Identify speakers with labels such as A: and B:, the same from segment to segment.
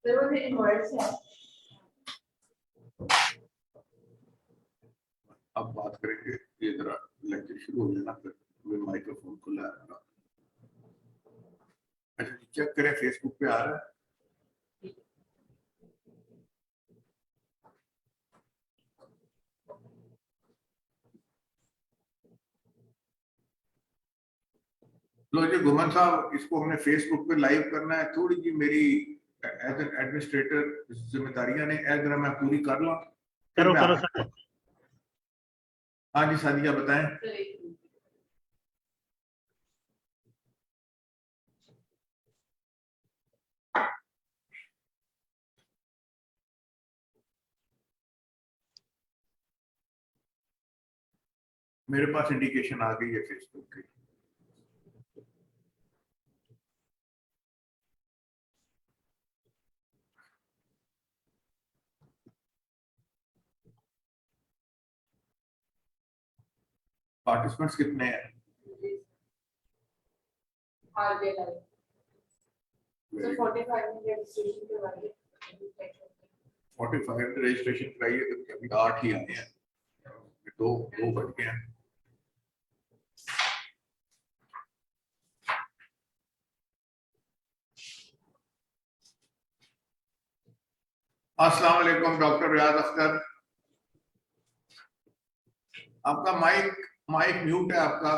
A: अब बात करेंगे, ये जरा लेक्चर शुरू हो जाना फिर माइक्रोफोन खुला है। अच्छा चेक करें फेसबुक पे आ रहा है। लो जी गुमन साहब, इसको हमने फेसबुक पे लाइव करना है। थोड़ी जी मेरी एज एन एडमिनिस्ट्रेटर जिम्मेदारियां ने जरा मैं पूरी कर लूं।
B: करो करो सर।
A: हाँ जी सादिया बताएं। मेरे पास इंडिकेशन आ गई है फेसबुक की। पार्टिसिपेंट्स कितने हैं? 45 रजिस्ट्रेशन कराइए तो अभी 8 ही आए हैं, दो बढ़ गए हैं। अस्सलाम वालेकुम डॉक्टर रियाज अख्तर, आपका माइक म्यूट है। आपका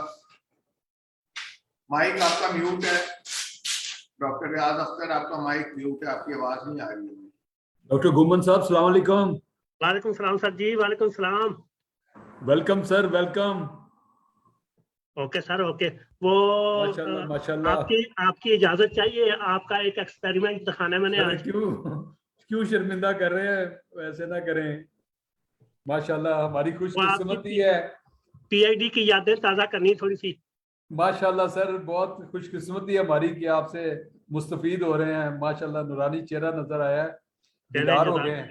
A: माइक म्यूट है। डॉक्टर रियाज अख्तर आपका माइक म्यूट है, आपकी आवाज नहीं आ रही है।
C: डॉक्टर गुम्मन साहब अस्सलाम वालेकुम।
B: वालेकुम सलाम सर जी। वालेकुम सलाम।
C: Welcome sir, welcome.
B: Okay sir okay. वो
C: माशाल्लाह माशाल्लाह।
B: आपकी इजाजत चाहिए, आपका एक एक्सपेरिमेंट दिखाना है मैंने आज।
C: क्यों शर्मिंदा कर रहे हैं, वैसे ना करें। माशाल्लाह हमारी खुशकिस्मती है।
B: पीआईडी की यादें ताज़ा करनी थोड़ी सी।
C: माशाल्लाह सर, बहुत खुशकिस्मती है हमारी कि आपसे मुस्तफीद हो रहे हैं। माशाल्लाह नूरानी चेहरा नजर आया है, दीदार हो गए हैं।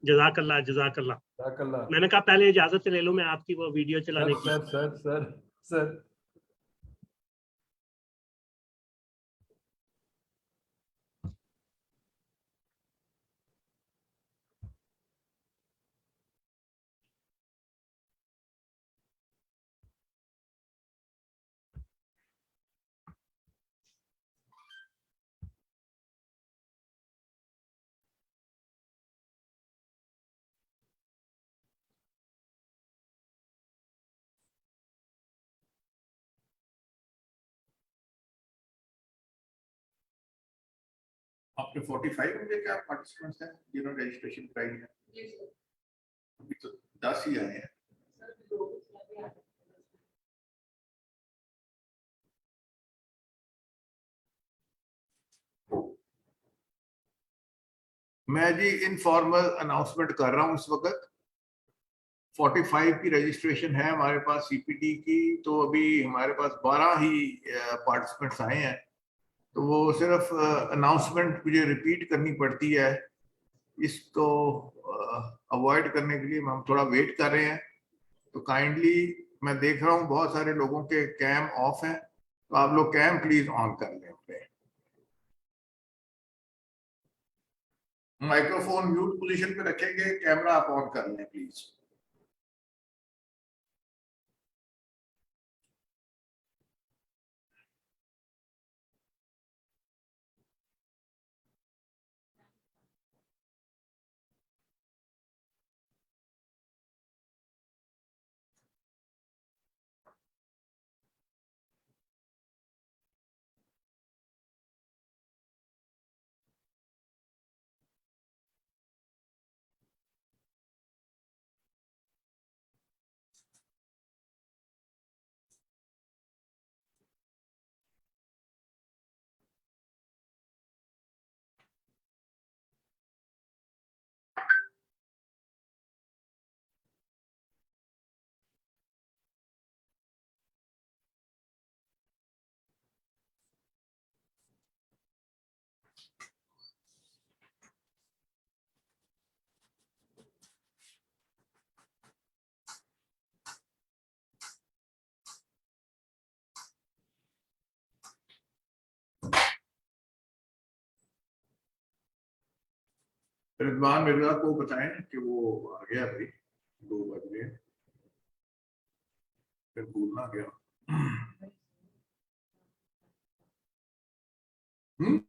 B: जज़ाकल्लाह जज़ाकल्लाह।
C: जज़ाकल्लाह।
B: मैंने कहा पहले इजाजत ले लूं मैं आपकी वो वीडियो चलाने की।
C: सर सर सर सर
A: आपके 45 होंगे क्या पार्टिसिपेंट्स हैं जिन्होंने रजिस्ट्रेशन कराई है? अभी तो 10 ही आए हैं। मैं जी इनफॉर्मल अनाउंसमेंट कर रहा हूं इस वक्त। 45 की रजिस्ट्रेशन है हमारे पास सीपीटी की, तो अभी हमारे पास 12 ही पार्टिसिपेंट्स आए हैं। तो वो सिर्फ अनाउंसमेंट मुझे रिपीट करनी पड़ती है, इसको अवॉइड करने के लिए हम थोड़ा वेट कर रहे हैं। तो काइंडली मैं देख रहा हूँ बहुत सारे लोगों के कैम ऑफ हैं, तो आप लोग कैम प्लीज ऑन कर लें अपने। माइक्रोफोन म्यूट पोजीशन पे रखेंगे, कैमरा आप ऑन कर लें प्लीज। रिजवान मिर्जा को बताएं कि वो आ गया भाई, 2 बज गए, फिर भूलना गया। हम्म।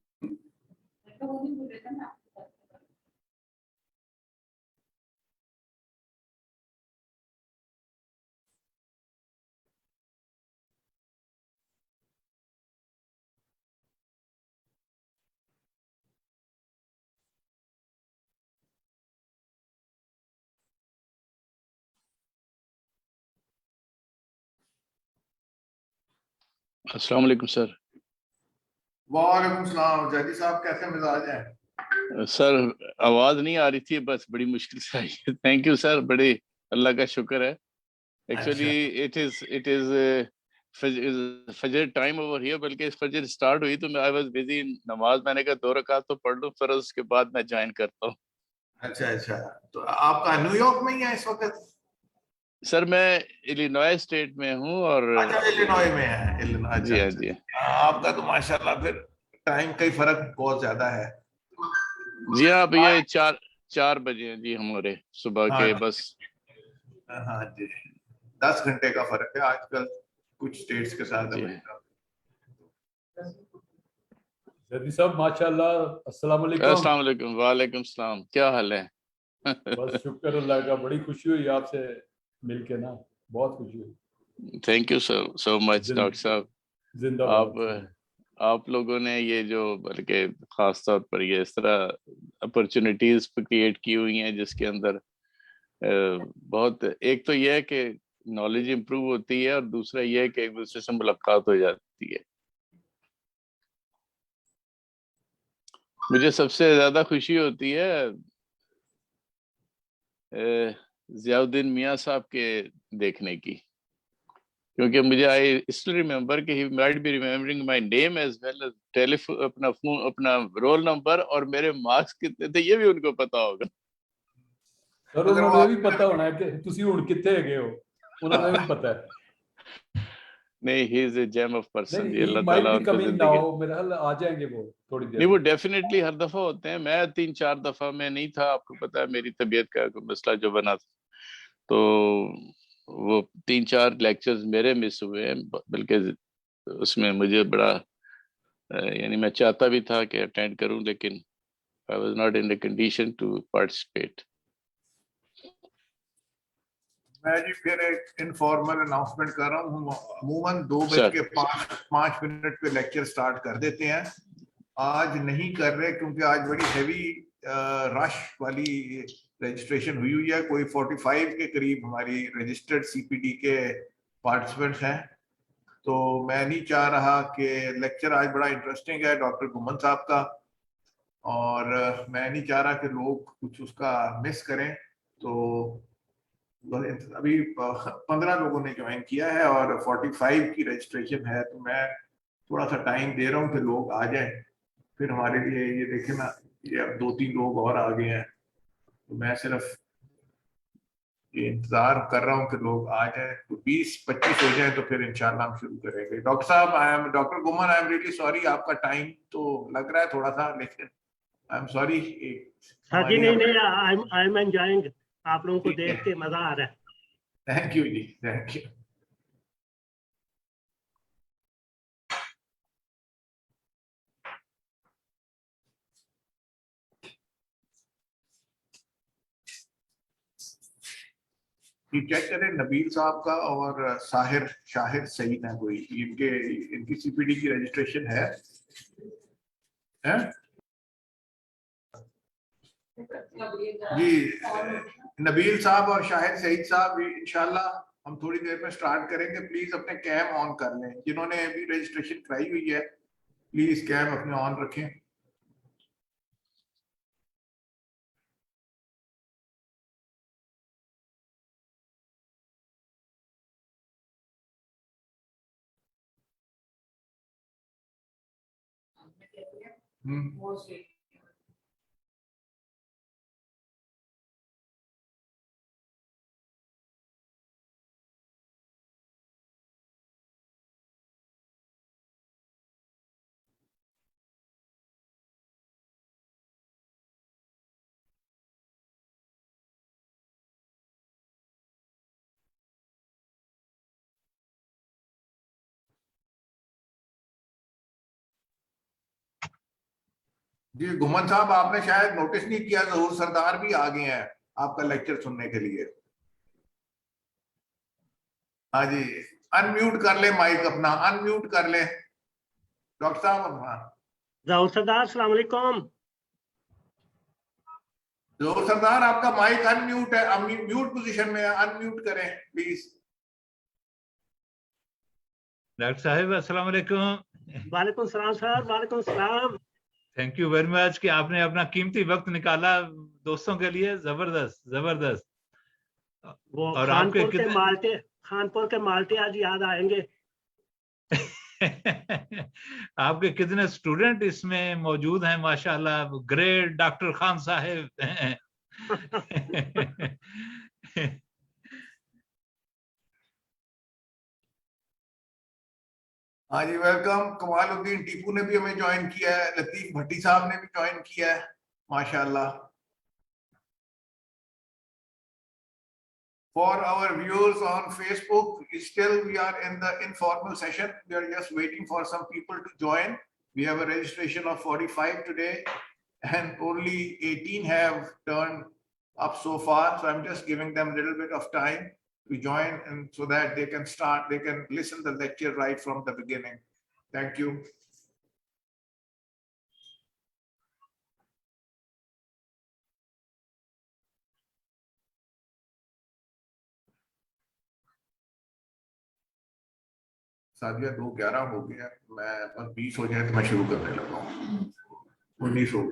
D: अस्सलाम वालेकुम सर।
A: वालेकुम सलाम। जैदी साहब कैसे मिजाज हैं?
D: सर आवाज नहीं आ रही थी, बस बड़ी मुश्किल से आई है। थैंक यू सर, बड़े अल्लाह का शुक्र है। एक्चुअली
A: अच्छा
D: इट इज फजर टाइम ओवर हियर, बल्कि फजर स्टार्ट हुई तो मैं आई वाज बिजी नमाज, मैंने कहा 2 रकात तो पढ़ लूं, फिर उसके बाद मैं ज्वाइन करता हूँ।
A: अच्छा अच्छा। तो आपका न्यूयॉर्क में ही है इस वक्त?
D: सर मैं इलिनॉय स्टेट में हूँ और
A: अच्छा, इलिनॉय में है। अच्छा
D: जी हाँ
A: अच्छा।
D: जी।
A: आपका तो माशाल्लाह फिर टाइम का ही फर्क बहुत ज्यादा है।
D: जी हाँ, अब ये 4 बजे हैं जी हमारे सुबह के,
A: हाँ
D: बस।
A: हाँ जी, 10 घंटे का फर्क है आजकल कुछ स्टेट्स के साथ
D: जी
A: अमेरिका।
C: जैदी साहब माशाल्लाह, अस्सलाम वालेकुम।
D: अस्सलाम वालेकुम। वालेकुम सलाम, क्या हाल है?
C: बस शुक्र अल्लाह का, बड़ी खुशी हुई आपसे मिलके ना, बहुत खुशी हुई।
D: थैंक यू सो मच
C: जिन,
D: डॉक्टर साहब।
C: जिंदाबाद
D: आप आप लोगों ने ये जो, बल्कि खास तौर पर ये इस तरह अपॉर्चुनिटीज क्रिएट की हुई हैं जिसके अंदर बहुत, एक तो ये है कि नॉलेज इंप्रूव होती है और दूसरा ये है कि एक दूसरे से मुलाकात हो जाती है। मुझे सबसे ज्यादा खुशी होती है जियाउद्दीन मियाँ साहब के देखने की, क्योंकि मुझे आई स्टिल रिमेम्बर कि he might be remembering my name as well as telephone, अपना फोन, अपना रोल नंबर और मेरे मार्क्स कितने थे ये भी उनको पता होगा।
C: सर
A: अगर वो
C: उन्होंने भी
A: आपके
C: पता होना है कि तुसी हुण कित्थे हैगे हो, उन्होंने भी पता है।
D: नहीं, he is a gem of person जी,
C: नहीं, ही
D: अल्लाह
C: माइट
D: ताला
C: बी
D: उनको
C: कमिंग
D: जिंदगी।
C: नाउ, मेरे ख्याल आ जाएंगे वो थोड़ी देर
D: नहीं, वो
C: में।
D: डेफिनेटली हर दफा होते हैं, मैं 3-4 दफा मैं नहीं था, आपको पता है मेरी तबीयत का कोई मसला जो बना था, तो वो 3-4 लेक्चर्स मेरे मिस हुए हैं, बल्कि उसमें मुझे बड़ा यानी मैं चाहता भी था कि अटेंड करूं, लेकिन I was not in the condition to participate.
A: मैं जी फिर एक इनफॉर्मल अनाउंसमेंट कर रहा हूँ। अमूमन 2 बज
D: सर
A: के पाँच मिनट पे लेक्चर स्टार्ट कर देते हैं। आज नहीं कर रहे क्योंकि आज बड़ी हैवी रश वाली रजिस्ट्रेशन हुई हुई है। कोई 45 के करीब हमारी रजिस्टर्ड सीपीडी के पार्टिसिपेंट्स हैं। तो मैं नहीं चाह रहा कि लेक्चर आज बड़ा इंटरेस्टिंग है डॉक्टर गुम्मन साहब का, और मैं नहीं चाह रहा कि लोग कुछ उसका मिस करें। तो अभी 15 लोगों ने ज्वाइन किया है और 45 की रजिस्ट्रेशन है, तो मैं थोड़ा सा टाइम दे रहा हूँ कि लोग आ जाएं। फिर हमारे लिए ये देखें ना, ये अब 2-3 लोग और आ गए हैं, तो मैं सिर्फ ये इंतजार कर रहा हूँ कि लोग आ जाएं। तो 20-25 हो जाए तो फिर इंशाल्लाह हम शुरू करेंगे। डॉक्टर साहब, I am doctor गुमन, I am really sorry, आपका टाइम तो लग रहा है थोड़ा सा, लेकिन आई एम सॉरी।
B: हाँ जी,
A: हमारी
B: नहीं
A: अब
B: नहीं, आई एम एंजॉयिंग, आप लोगों को
A: ठीक है,
B: देख के मजा आ रहा है।
A: थैंक यू जी, थैंक यू। चेक करें नबील साहब का और साहिर शाहिर सईद है कोई, इनके इनकी सीपीडी की रजिस्ट्रेशन है, हैं? जी, नबील साहब और शाहिद सईद साहब, इंशाल्लाह हम थोड़ी देर में स्टार्ट करेंगे। प्लीज अपने कैम ऑन कर लें, जिन्होंने अभी रजिस्ट्रेशन कराई हुई है प्लीज कैम अपने ऑन रखें। जी घुमन साहब, आपने शायद नोटिस नहीं किया, जहूर सरदार भी आ गए हैं आपका लेक्चर सुनने के लिए। हाँ जी, अनम्यूट कर ले माइक अपना, अनम्यूट कर ले डॉक्टर साहब। हाँ
B: जहूर सरदार, अस्सलाम वालेकुम।
A: जहूर सरदार, आपका माइक अनम्यूट है, म्यूट पोजीशन में है, अनम्यूट करें प्लीज।
E: डॉक्टर साहब अस्सलाम वालेकुम।
B: वालेकुम सलाम सर, वालेकुम सलाम।
E: थैंक यू वेरी मच कि आपने अपना कीमती वक्त निकाला दोस्तों के लिए। जबरदस्त जबरदस्त।
B: वो
E: और आपके
B: खानपुर के माल्टे आज याद आएंगे।
E: आपके कितने स्टूडेंट इसमें मौजूद हैं माशाल्लाह। ग्रेट डॉक्टर खान साहब।
A: हाँ जी, वेलकम। कमालुद्दीन टीपू ने भी हमें ज्वाइन किया है, लतीफ भट्टी साहब ने भी ज्वाइन किया है, माशाल्लाह। For our viewers on Facebook, still we are in the informal session. We are just waiting for some people to join. We have a registration of 45 today, and only 18 have turned up so far. So I'm just giving them a little bit of time to join, and so that they can start, they can listen to the lecture right from the beginning. Thank you. Sadia 2:11 हो गया, मैं बस 20 हो जाए तो मैं शुरू करने लगा हूँ। 19 हो।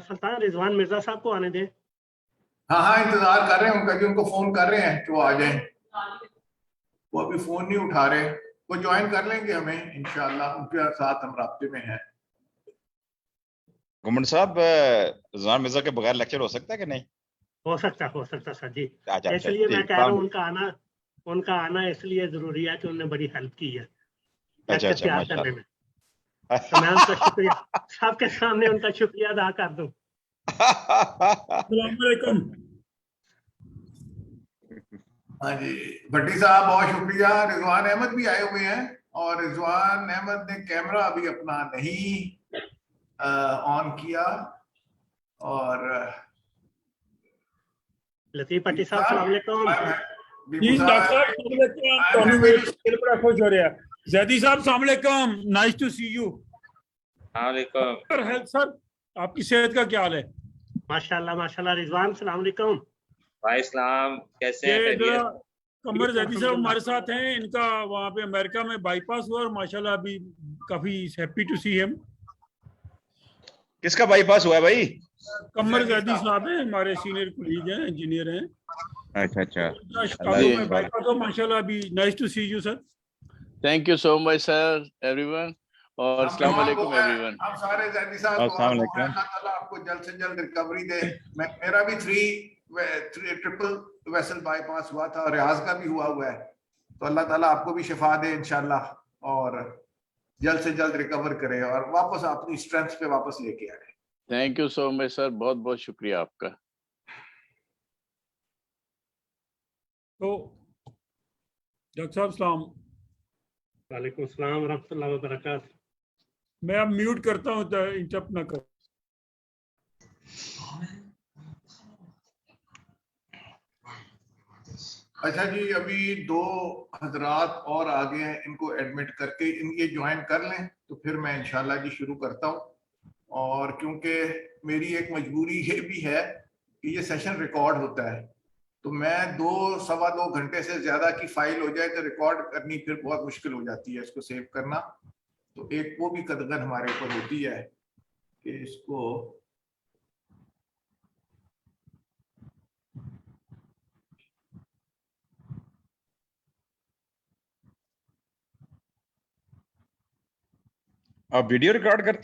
B: सुल्तान रिजवान मिर्जा साहब को आने दें।
A: हाँ हाँ, इंतजार कर रहे हैं उनका, कि उनको फोन कर रहे हैं कि वो आ जाएं। वो अभी फोन नहीं उठा रहे, वो ज्वाइन कर लेंगे हमें इंशाल्लाह, उनके साथ हम राब्ते में हैं।
F: घुमन साहब, रिजवान मिर्जा के बगैर लेक्चर हो सकता है कि नहीं?
B: हो सकता सर जी।
F: अच्छा,
B: इसलिए मैं
F: ठीक,
B: कह रहा हूँ उनका आना इसलिए जरूरी है कि उन्होंने बड़ी हेल्प की है
F: अच्छा
B: तैयार करने में। तो मैं उनका शुक्रिया सबके सामने उनका शुक्रिया अदा कर दूं। अस्सलाम वालेकुम।
A: हाँ जी भट्टी साहब, बहुत शुक्रिया। रिजवान अहमद भी आए हुए हैं, और रिजवान अहमद ने कैमरा अभी अपना नहीं ऑन किया। और
B: लतीफ भट्टी साहब, अस्सलाम वालेकुम।
G: जी डॉक्टर साहब, बड़ा खुश हो रहा है। जैदी साहब, अस्सलाम वालेकुम, नाइस टू सी यू। वालेकुम। हेल्थ सर, आपकी सेहत का क्या हाल है?
B: माशाल्लाह माशाल्लाह। रिजवान, अस्सलाम वालेकुम।
H: वालेकुम, कैसे हैं?
G: कमर जैदी साहब हमारे साथ हैं, इनका वहाँ पे अमेरिका में बाईपास हुआ और माशाल्लाह अभी काफी हैप्पी टू सी हिम।
F: किसका बाईपास हुआ है भाई?
G: कमर जैदी साहब हैं, हमारे सीनियर कुलीग हैं, इंजीनियर हैं।
F: अच्छा।
G: शिकागो में बाईपास हुआ माशाल्लाह अभी। Nice to see you sir.
D: Thank you so much sir everyone, और अस्सलाम वालेकुम एवरीवन।
A: हम सारे जैदी साहब को अल्लाह ताला आपको जल्द से जल्द रिकवरी दे। मेरा भी ट्रिपल वेसल बाईपास हुआ था, और रियाज का भी हुआ है, तो अल्लाह ताला आपको भी शिफा दे इंशाल्लाह, और जल्द से जल्द रिकवर करे और वापस अपनी स्ट्रेंथ पे वापस लेके आए।
D: Thank you so much sir, बहुत बहुत शुक्रिया आपका।
G: तो डॉक्टर साहब सलाम।
B: वालेकुम सलाम व रहमतुल्लाहि व बरकातहू।
G: मैं अब म्यूट करता हूँ, इंटरप्ट ना कर।
A: अच्छा जी, अभी 2 हजरात और आगे हैं, इनको एडमिट करके ये ज्वाइन कर लें तो फिर मैं इंशाल्लाह जी शुरू करता हूँ। और क्योंकि मेरी एक मजबूरी ये भी है कि ये सेशन रिकॉर्ड होता है, तो मैं 2-2.25 घंटे से ज्यादा की फाइल हो जाए तो रिकॉर्ड करनी फिर बहुत मुश्किल हो जाती है, इसको सेव करना। तो एक वो भी कदगन हमारे ऊपर होती है कि इसको
F: आप वीडियो रिकॉर्ड कर?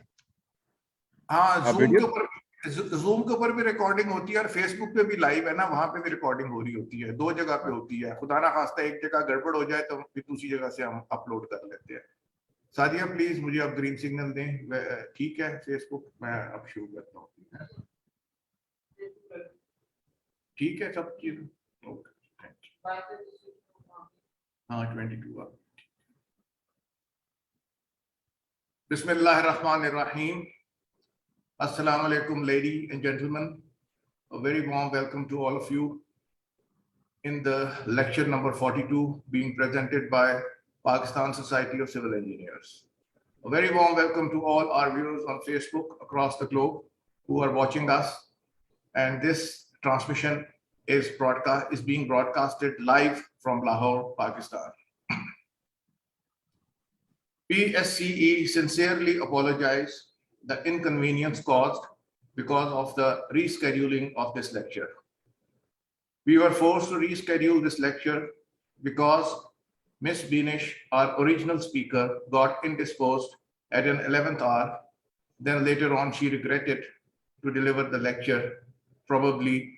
A: हाँ, जूम के ऊपर भी रिकॉर्डिंग होती है, और फेसबुक पे भी लाइव है ना, वहां पे भी रिकॉर्डिंग हो रही होती है। 2 जगह पे होती है, खुदा ना खास्ता एक जगह गड़बड़ हो जाए तो फिर दूसरी जगह से हम अपलोड कर लेते हैं। सादिया प्लीज मुझे अब ग्रीन सिग्नल दें। ठीक है फेसबुक, मैं अब शुरू करता हूँ। ठीक है सब चीज okay. 22. Bismillahirrahmanirrahim. Assalamu alaikum, ladies and gentlemen. A very warm welcome to all of you in the lecture number 42 being presented by Pakistan Society of Civil Engineers. A very warm welcome to all our viewers on Facebook across the globe who are watching us. And this transmission is being broadcasted live from Lahore, Pakistan. PSCE sincerely apologize the inconvenience caused because of the rescheduling of this lecture. We were forced to reschedule this lecture because Ms. Beanish, our original speaker, got indisposed at an 11th hour. Then later on, she regretted to deliver the lecture, probably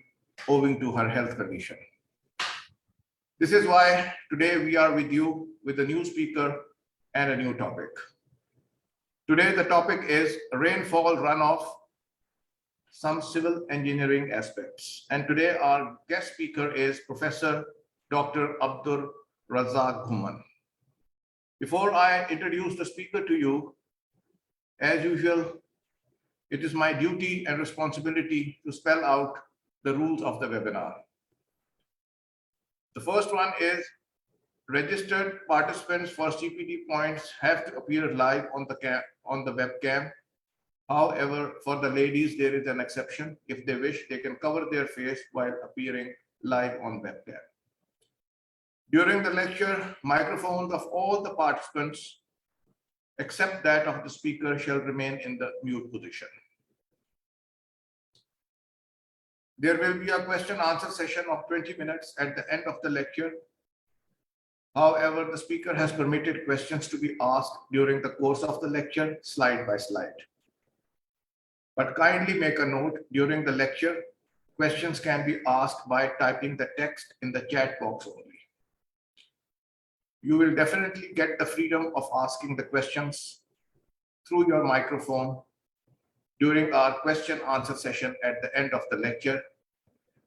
A: owing to her health condition. This is why today we are with you with a new speaker and a new topic. Today, the topic is rainfall runoff, some civil engineering aspects. And today our guest speaker is Professor Dr. Abdur Razzak Ghumman. Before I introduce the speaker to you, as usual, it is my duty and responsibility to spell out the rules of the webinar. The first one is registered participants for CPD points have to appear live on the webcam. However, for the ladies, there is an exception. If they wish, they can cover their face while appearing live on webcam. During the lecture, microphones of all the participants, except that of the speaker, shall remain in the mute position. There will be a question-answer session of 20 minutes at the end of the lecture. However, the speaker has permitted questions to be asked during the course of the lecture, slide by slide. But kindly make a note, during the lecture, questions can be asked by typing the text in the chat box only. You will definitely get the freedom of asking the questions through your microphone during our question-answer session at the end of the lecture,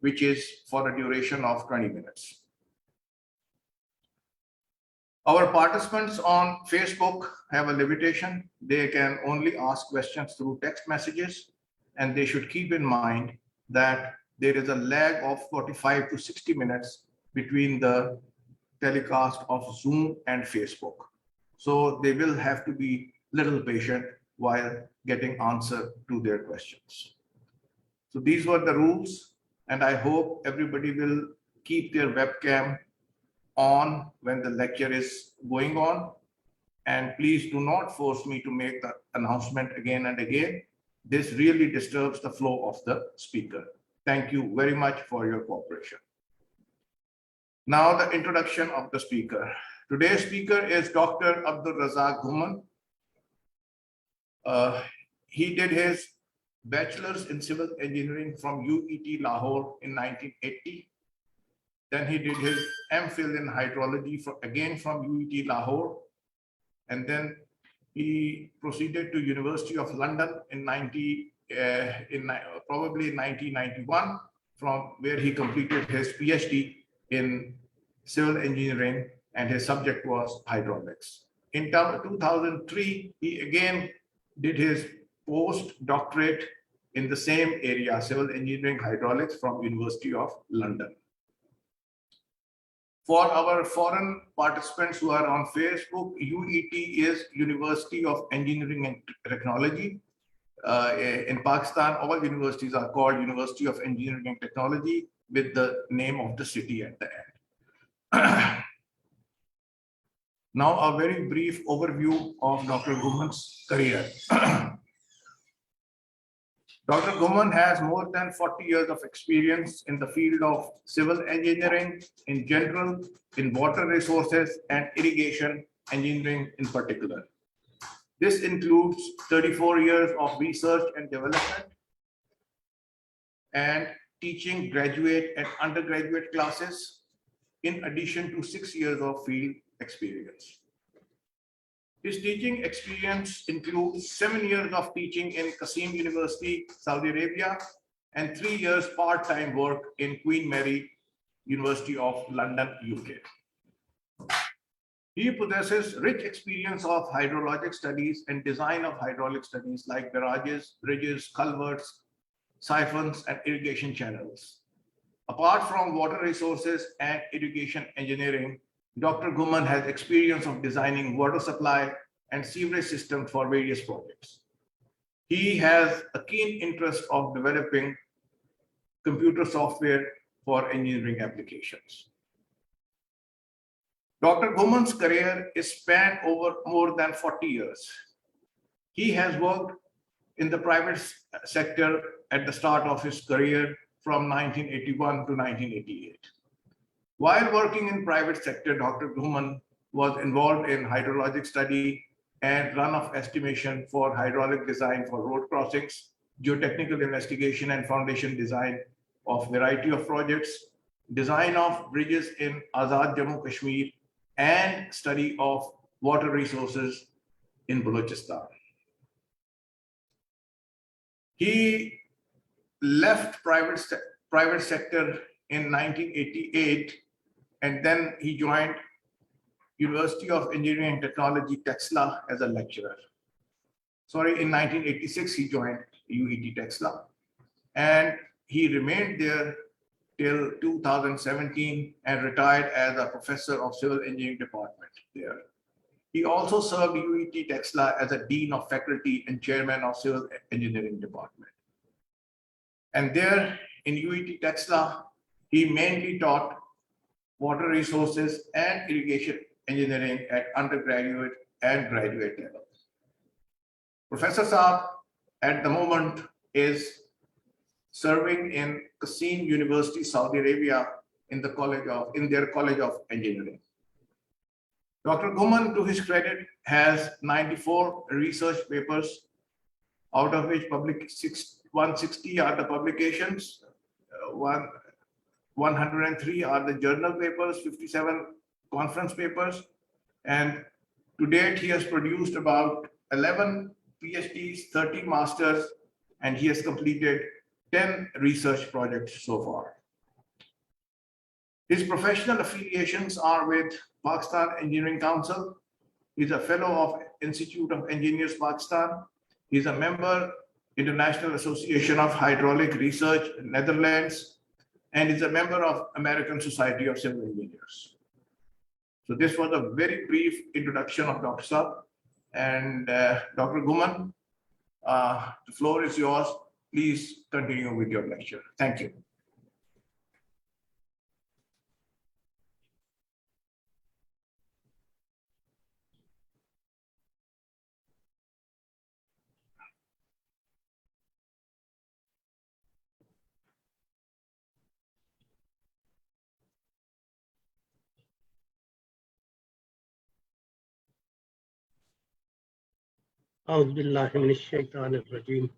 A: which is for a duration of 20 minutes. Our participants on Facebook have a limitation. They can only ask questions through text messages, and they should keep in mind that there is a lag of 45 to 60 minutes between the telecast of Zoom and Facebook. So they will have to be a little patient while getting answer to their questions. So these were the rules, and I hope everybody will keep their webcam on when the lecture is going on. And please do not force me to make the announcement again and again. This really disturbs the flow of the speaker. Thank you very much for your cooperation. Now the introduction of the speaker. Today's speaker is Dr. Abdur Razzak Ghumman. He did his bachelor's in civil engineering from UET Lahore in 1980. Then he did his MPhil in hydrology again from UET Lahore. And then he proceeded to University of London in probably 1991, from where he completed his PhD in civil engineering, and his subject was hydraulics. In 2003, he again did his postdoctorate in the same area, civil engineering hydraulics, from University of London. For our foreign participants who are on Facebook, UET is University of Engineering and Technology. In Pakistan, all universities are called University of Engineering and Technology, with the name of the city at the end. Now, a very brief overview of Dr. Ghumman's career. Dr. Ghumman has more than 40 years of experience in the field of civil engineering in general, in water resources and irrigation engineering in particular. This includes 34 years of research and development and teaching graduate and undergraduate classes, in addition to 6 years of field experience. His teaching experience includes 7 years of teaching in Qasim University, Saudi Arabia, and 3 years part-time work in Queen Mary University of London, UK. He possesses rich experience of hydrologic studies and design of hydraulic studies like barrages, bridges, culverts, siphons, and irrigation channels. Apart from water resources and irrigation engineering, Dr. Ghumman has experience of designing water supply and sewerage systems for various projects. He has a keen interest of developing computer software for engineering applications. Dr. Ghumman's career is spanned over more than 40 years. He has worked in the private sector at the start of his career from 1981 to 1988. While working in private sector, Dr. Ghumman was involved in hydrologic study and runoff estimation for hydraulic design for road crossings, geotechnical investigation and foundation design of variety of projects, design of bridges in Azad Jammu Kashmir, and study of water resources in Balochistan. He left private sector in 1988, and then he joined University of Engineering and Technology, Texla, as a lecturer. Sorry, in 1986, he joined UET Texla, and he remained there till 2017 and retired as a professor of civil engineering department there. He also served UET Texla as a dean of faculty and chairman of civil engineering department. And there in UET Texla, he mainly taught water resources and irrigation engineering at undergraduate and graduate level. Professor Saab at the moment is serving in Qassim University, Saudi Arabia, in their College of Engineering. Dr. Ghumman, to his credit, has 94 research papers, out of which 160 are the publications, 103 are the journal papers, 57 conference papers, and to date he has produced about 11 PhDs, 30 masters, and he has completed 10 research projects so far. His professional affiliations are with Pakistan Engineering Council. He's a fellow of Institute of Engineers, Pakistan. He's a member International Association of Hydraulic Research, Netherlands, and is a member of American Society of Civil Engineers. So this was a very brief introduction of Dr. Saab. And Dr. Ghumman, the floor is yours. Please continue with your lecture. Thank you.
B: أعوذ بالله من الشيطان الرجيم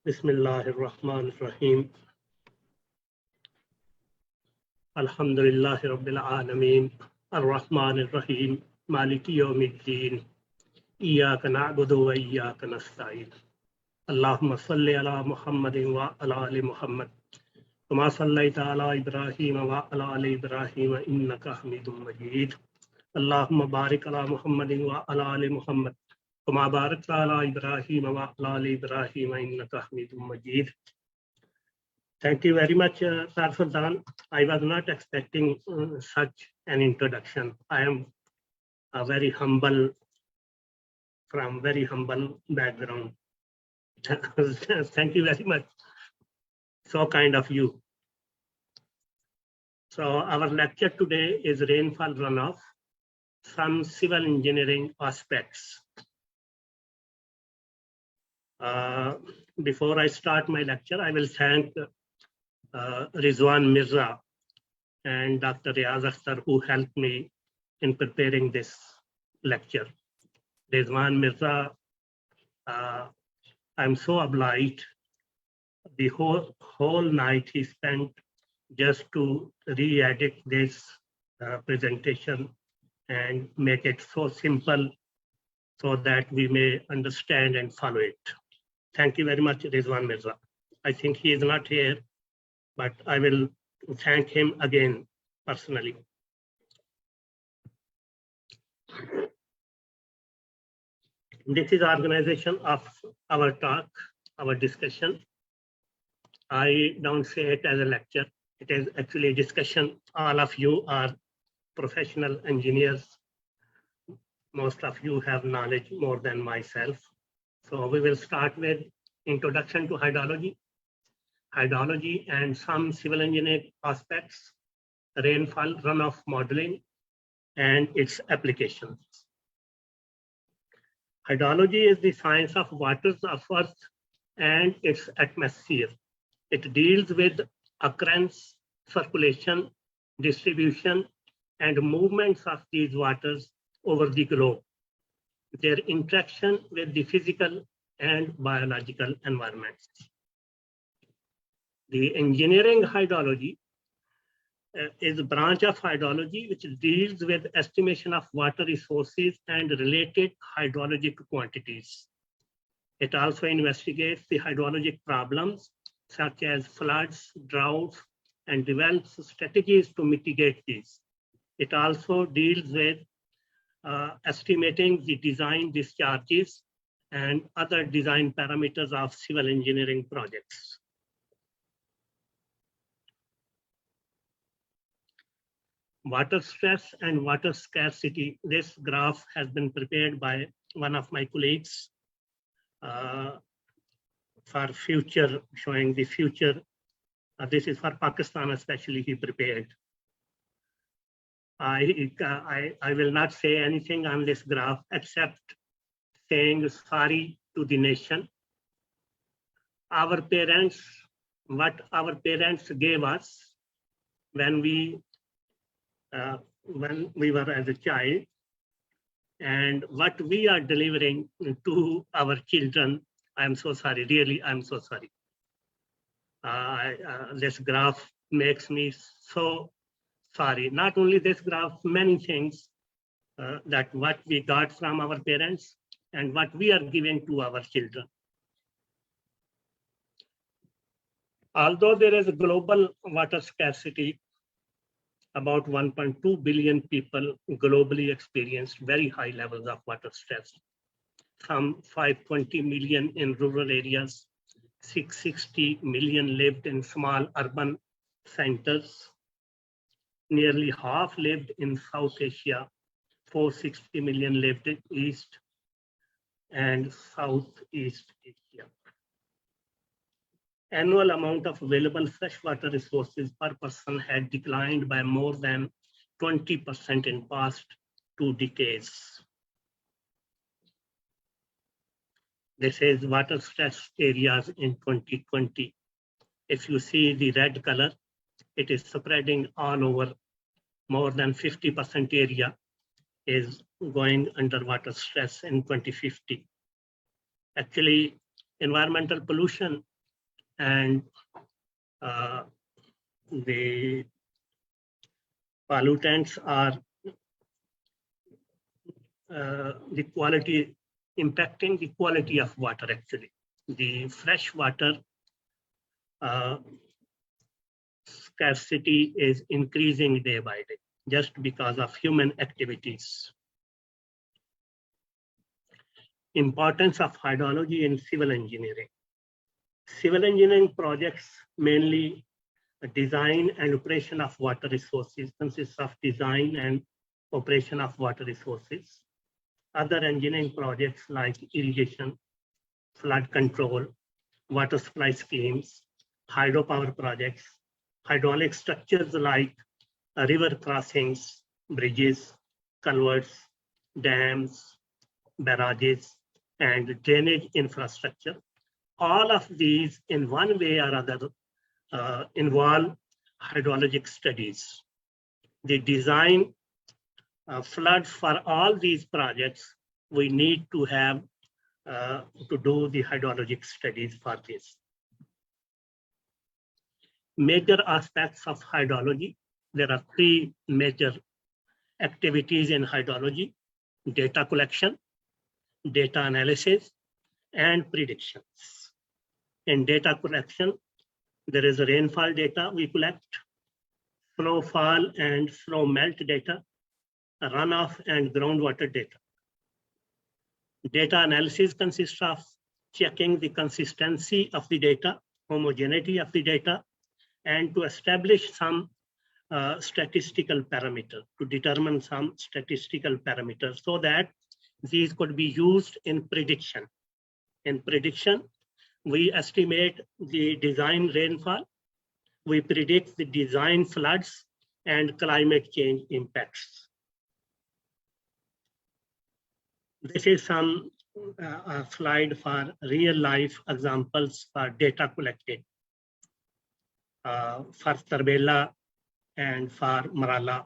B: بسم الله الرحمن الرحيم الحمد لله رب العالمين الرحمن الرحيم مالك يوم الدين إياك نعبد وإياك نستعين اللهم صل على محمد وعلى آل محمد كما صليت على إبراهيم وعلى آل إبراهيم إنك حميد مجيد اللهم بارك على محمد وعلى آل محمد كما باركت على إبراهيم وعلى آل إبراهيم إنك حميد مجيد. Thank you very much, Sir Sultan. I was not expecting such an introduction. I am a very humble, from very humble background. Thank you very much. So kind of you. So our lecture today is rainfall runoff, some civil engineering aspects. Before I start my lecture, I will thank Rizwan Mirza and Dr. Razzak who helped me in preparing this lecture. Rizwan Mirza, I'm so obliged. The whole night he spent just to re-edit this presentation and make it so simple so that we may understand and follow it. Thank you very much, Rizwan Mirza. I think he is not here, but I will thank him again personally. This is organization of our talk, our discussion. I don't say it as a lecture. It is actually a discussion. All of you are professional engineers. Most of you have knowledge more than myself. So we will start with introduction to hydrology, hydrology and some civil engineering aspects, rainfall runoff modeling, and its applications. Hydrology is the science of waters of Earth and its atmosphere. It deals with occurrence, circulation, distribution, and movements of these waters over the globe, their interaction with the physical and biological environments. The engineering hydrology is a branch of hydrology which deals with estimation of water resources and related hydrologic quantities. It also investigates the hydrologic problems such as floods, droughts, and develops strategies to mitigate these. It also deals with estimating the design discharges and other design parameters of civil engineering projects. Water stress and water scarcity. This graph has been prepared by one of my colleagues for future, showing the future. This is for Pakistan, especially he prepared. I will not say anything on this graph except saying sorry to the nation. Our parents, what our parents gave us when we were as a child, and what we are delivering to our children. I'm so sorry, really, I'm so sorry. This graph makes me so sorry. Not only this graph, many things that what we got from our parents and what we are giving to our children. Although there is a global water scarcity, about 1.2 billion people globally experienced very high levels of water stress. Some 520 million in rural areas, 660 million lived in small urban centers, nearly half lived in South Asia, 460 million lived in East and Southeast Asia. Annual amount of available freshwater resources per person had declined by more than 20% in past 2 decades. This is water stress areas in 2020. If you see the red color, it is spreading all over. More than 50% area is going under water stress in 2050. Actually, environmental pollution and the pollutants are the quality, impacting the quality of water actually. The fresh water scarcity is increasing day by day just because of human activities. Importance of hydrology in civil engineering. Civil engineering projects mainly design and operation of water resources, consists of design and operation of water resources. Other engineering projects like irrigation, flood control, water supply schemes, hydropower projects, hydraulic structures like river crossings, bridges, culverts, dams, barrages, and drainage infrastructure. All of these in one way or other involve hydrologic studies. The design floods for all these projects, we need to have to do the hydrologic studies for this. Major aspects of hydrology. There are 3 major activities in hydrology: data collection, data analysis, and predictions. In data collection, there is rainfall data we collect, snowfall and snow melt data, runoff and groundwater data. Data analysis consists of checking the consistency of the data, homogeneity of the data, and to establish some statistical parameter, to determine some statistical parameters so that these could be used in prediction. In prediction, we estimate the design rainfall, we predict the design floods and climate change impacts. This is some slide for real life examples for data collected for Tarbela and for Marala.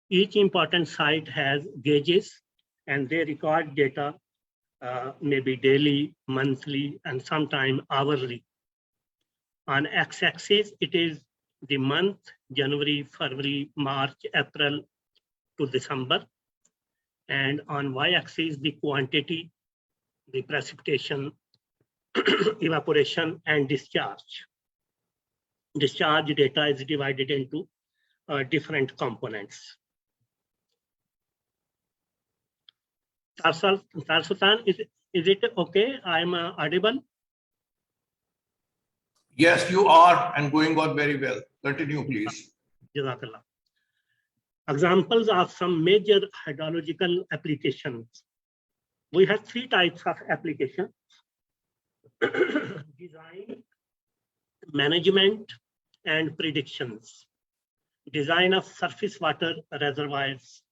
B: Each important site has gauges and they record data maybe daily, monthly, and sometime hourly. On x-axis, it is the month, January, February, March, April to December. And on y-axis, the quantity, the precipitation, evaporation, and discharge. Discharge data is divided into different components. Sultan, is it okay? I'm audible?
A: Yes, you are, and going on very well. Continue, please.
B: Jazakallah. Examples of some major hydrological applications. We have three types of applications: design, management, and predictions. Design of surface water reservoirs,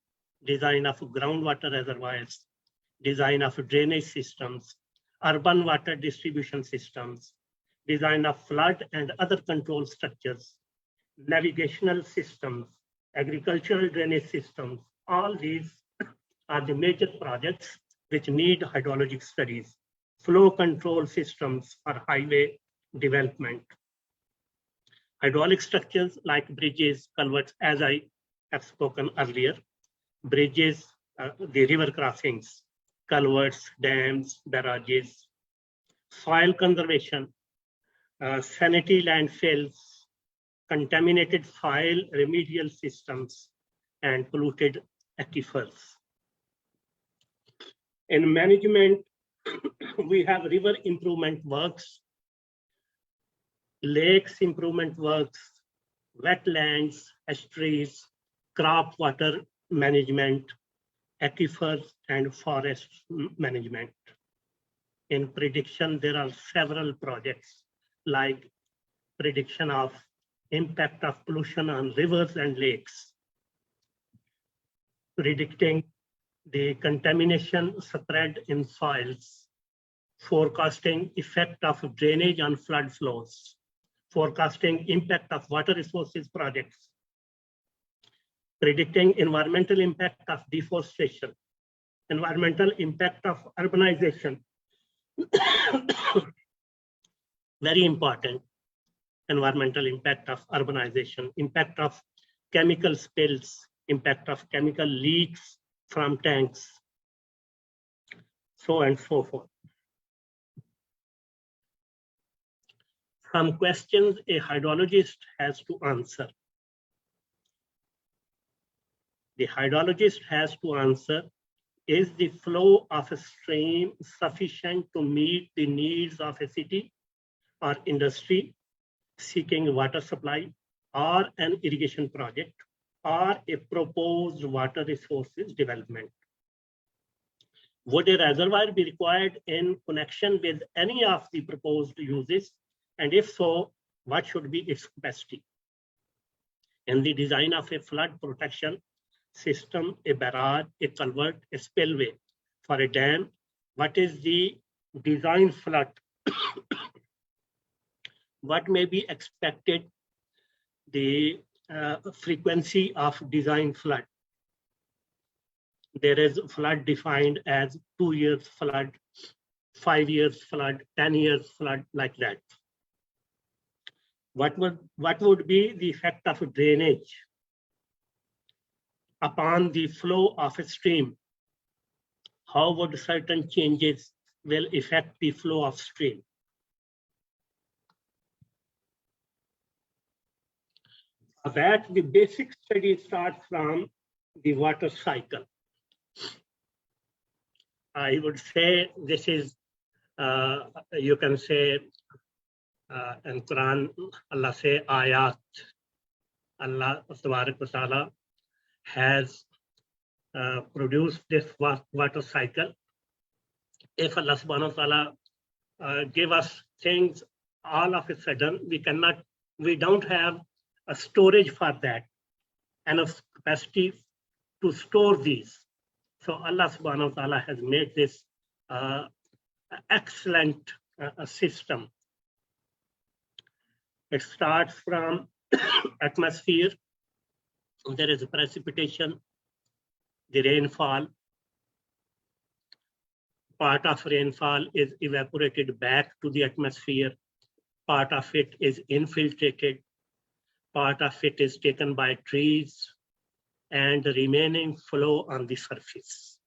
B: design of groundwater reservoirs, design of drainage systems, urban water distribution systems, design of flood and other control structures, navigational systems, agricultural drainage systems. All these are the major projects which need hydrologic studies. Flow control systems for highway development. Hydraulic structures like bridges, culverts, as I have spoken earlier, bridges, the river crossings, culverts, dams, barrages, soil conservation, sanitary landfills, contaminated soil remedial systems, and polluted aquifers. In management, we have river improvement works, lakes improvement works, wetlands, estuaries, crop water management, aquifers, and forest management. In prediction, there are several projects like prediction of impact of pollution on rivers and lakes, predicting the contamination spread in soils, forecasting effect of drainage on flood flows, forecasting impact of water resources projects, predicting environmental impact of deforestation, environmental impact of urbanization, very important, environmental impact of urbanization, impact of chemical spills, impact of chemical leaks from tanks, so and so forth. Some questions a hydrologist has to answer. The hydrologist has to answer, is the flow of a stream sufficient to meet the needs of a city or industry seeking water supply, or an irrigation project, or a proposed water resources development? Would a reservoir be required in connection with any of the proposed uses? And if so, what should be its capacity? In the design of a flood protection system, a barrage, a culvert, a spillway for a dam, what is the design flood? What may be expected, the frequency of design flood? There is flood defined as 2 years flood, 5 years flood, 10 years flood, like that. What would be the effect of drainage upon the flow of a stream? How would certain changes will affect the flow of stream? that the basic study starts from the water cycle. I would say this is, you can say, in Quran, Allah say ayat. Allah Tabarak wa Ta'ala has produced this water cycle. If Allah Subhanahu wa Ta'ala give us things all of a sudden, we don't have a storage for that, enough capacity to store these. So Allah Subhanahu wa Ta'ala has made this excellent system. It starts from atmosphere. There is precipitation, the rainfall. Part of rainfall is evaporated back to the atmosphere. Part of it is infiltrated. Part of it is taken by trees, and the remaining flow on the surface.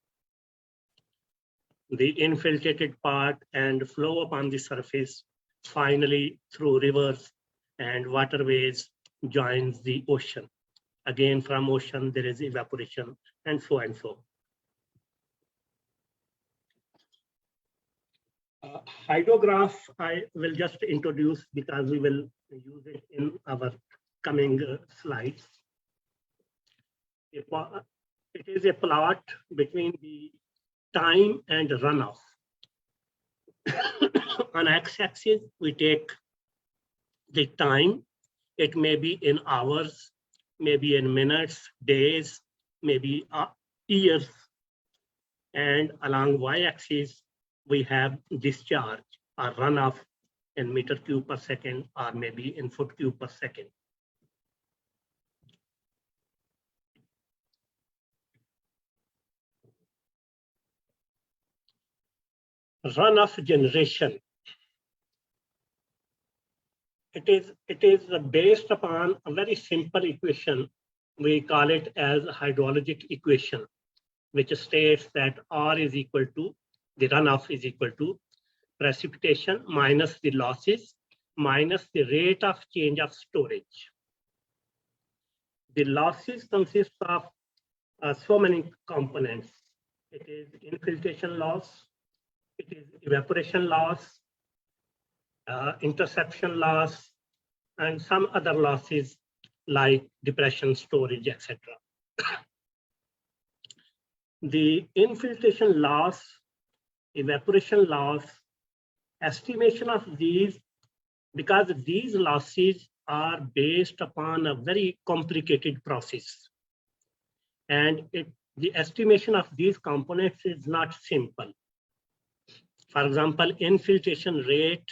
B: The infiltrated part and flow upon the surface finally through rivers and waterways joins the ocean. Again, from ocean there is evaporation, and so and so. Hydrograph I will just introduce because we will use it in our coming slides. It is a plot between the time and runoff. On x-axis, we take the time. It may be in hours, maybe in minutes, days, maybe years. And along y-axis, we have discharge or runoff in meter cube per second, or maybe in foot cube per second. Runoff generation. It is based upon a very simple equation. We call it as a hydrologic equation, which states that R is equal to, the runoff is equal to precipitation minus the losses minus the rate of change of storage. The losses consist of so many components. It is infiltration loss, it is evaporation loss, interception loss, and some other losses like depression, storage, etc. The infiltration loss, evaporation loss, estimation of these, because these losses are based upon a very complicated process. And the estimation of these components is not simple. For example, infiltration rate,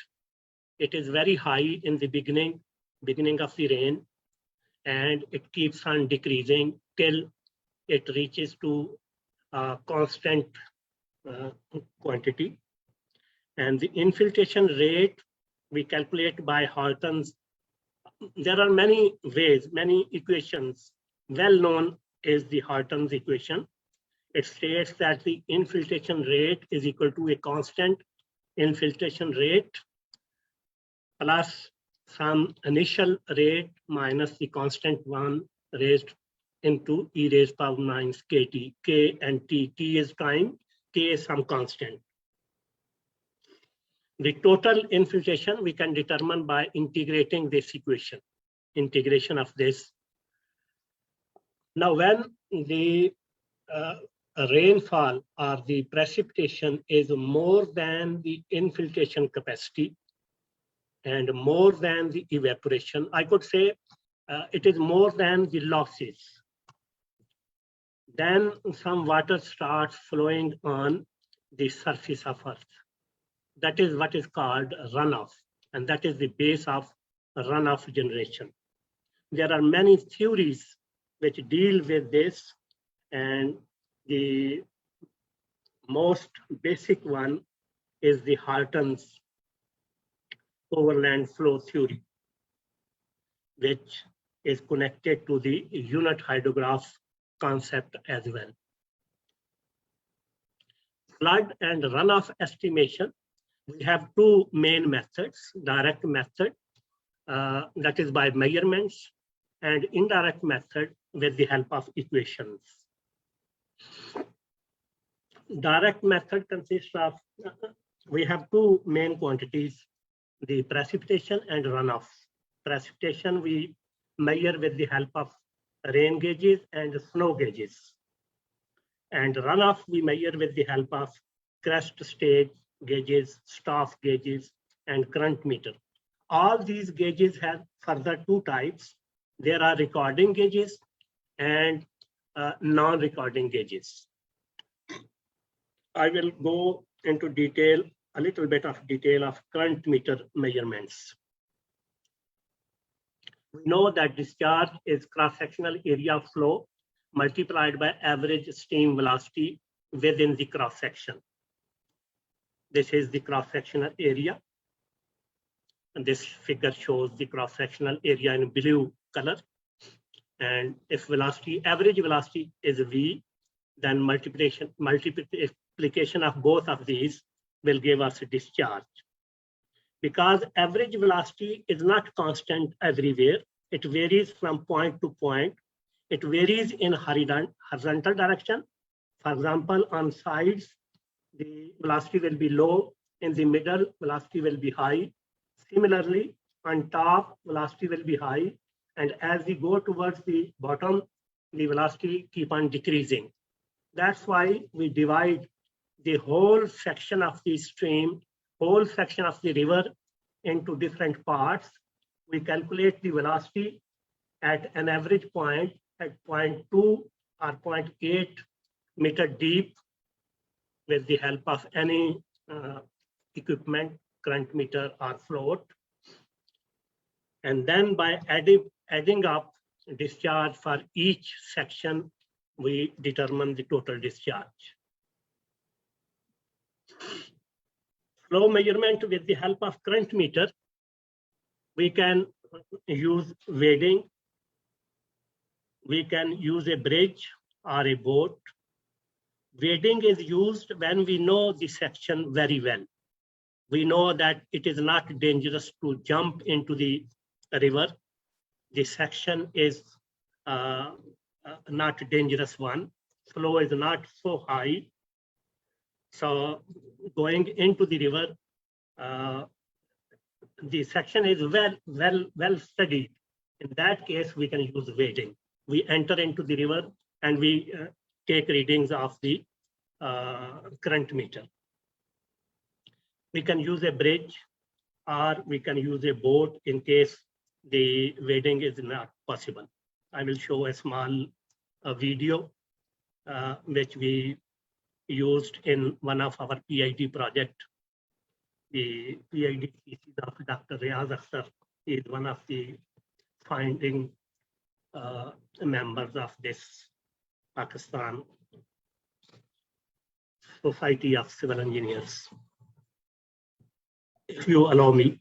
B: it is very high in the beginning of the rain, and it keeps on decreasing till it reaches to a constant quantity. And the infiltration rate, we calculate by Horton's. There are many ways, many equations. Well known is the Horton's equation. It states that the infiltration rate is equal to a constant infiltration rate plus some initial rate minus the constant one raised into e raised power 9 kt. K and t. T is time, k is some constant. The total infiltration we can determine by integrating this equation, integration of this. Now, when the rainfall or the precipitation is more than the infiltration capacity and more than the evaporation, I could say it is more than the losses, then some water starts flowing on the surface of Earth. That is what is called runoff, and that is the base of runoff generation. There are many theories which deal with this, and the most basic one is the Horton's overland flow theory, which is connected to the unit hydrograph concept as well. Flood and runoff estimation, we have two main methods. Direct method, that is by measurements, and indirect method with the help of equations. Direct method consists of, we have two main quantities, the precipitation and runoff. Precipitation we measure with the help of rain gauges and snow gauges. And runoff we measure with the help of crest stage gauges, staff gauges, and current meter. All these gauges have further two types. There are recording gauges and non-recording gauges. I will go into detail, a little bit of detail of current meter measurements. We know that discharge is cross-sectional area of flow multiplied by average stream velocity within the cross-section. This is the cross-sectional area. And this figure shows the cross-sectional area in blue color. And if velocity, average velocity is V, then multiplication of both of these will give us a discharge. Because average velocity is not constant everywhere, it varies from point to point. It varies in horizontal direction. For example, on sides, the velocity will be low. In the middle, velocity will be high. Similarly, on top, velocity will be high. And as we go towards the bottom, the velocity keep on decreasing. That's why we divide the whole section of the stream, whole section of the river into different parts. We calculate the velocity at an average point at 0.2 or 0.8 meter deep with the help of any equipment, current meter or float. And then by adding up discharge for each section, we determine the total discharge. Flow measurement with the help of current meter, we can use wading, we can use a bridge or a boat. Wading is used when we know the section very well. We know that it is not dangerous to jump into the river. The section is not a dangerous one. Flow is not so high. So going into the river, the section is well studied. In that case, we can use wading. We enter into the river and we take readings of the current meter. We can use a bridge or we can use a boat in case the wading is not possible. I will show a small video which we used in one of our PhD project. The PhD thesis of Dr. Razzak is one of the founding members of this Pakistan Society of Civil Engineers. If you allow me.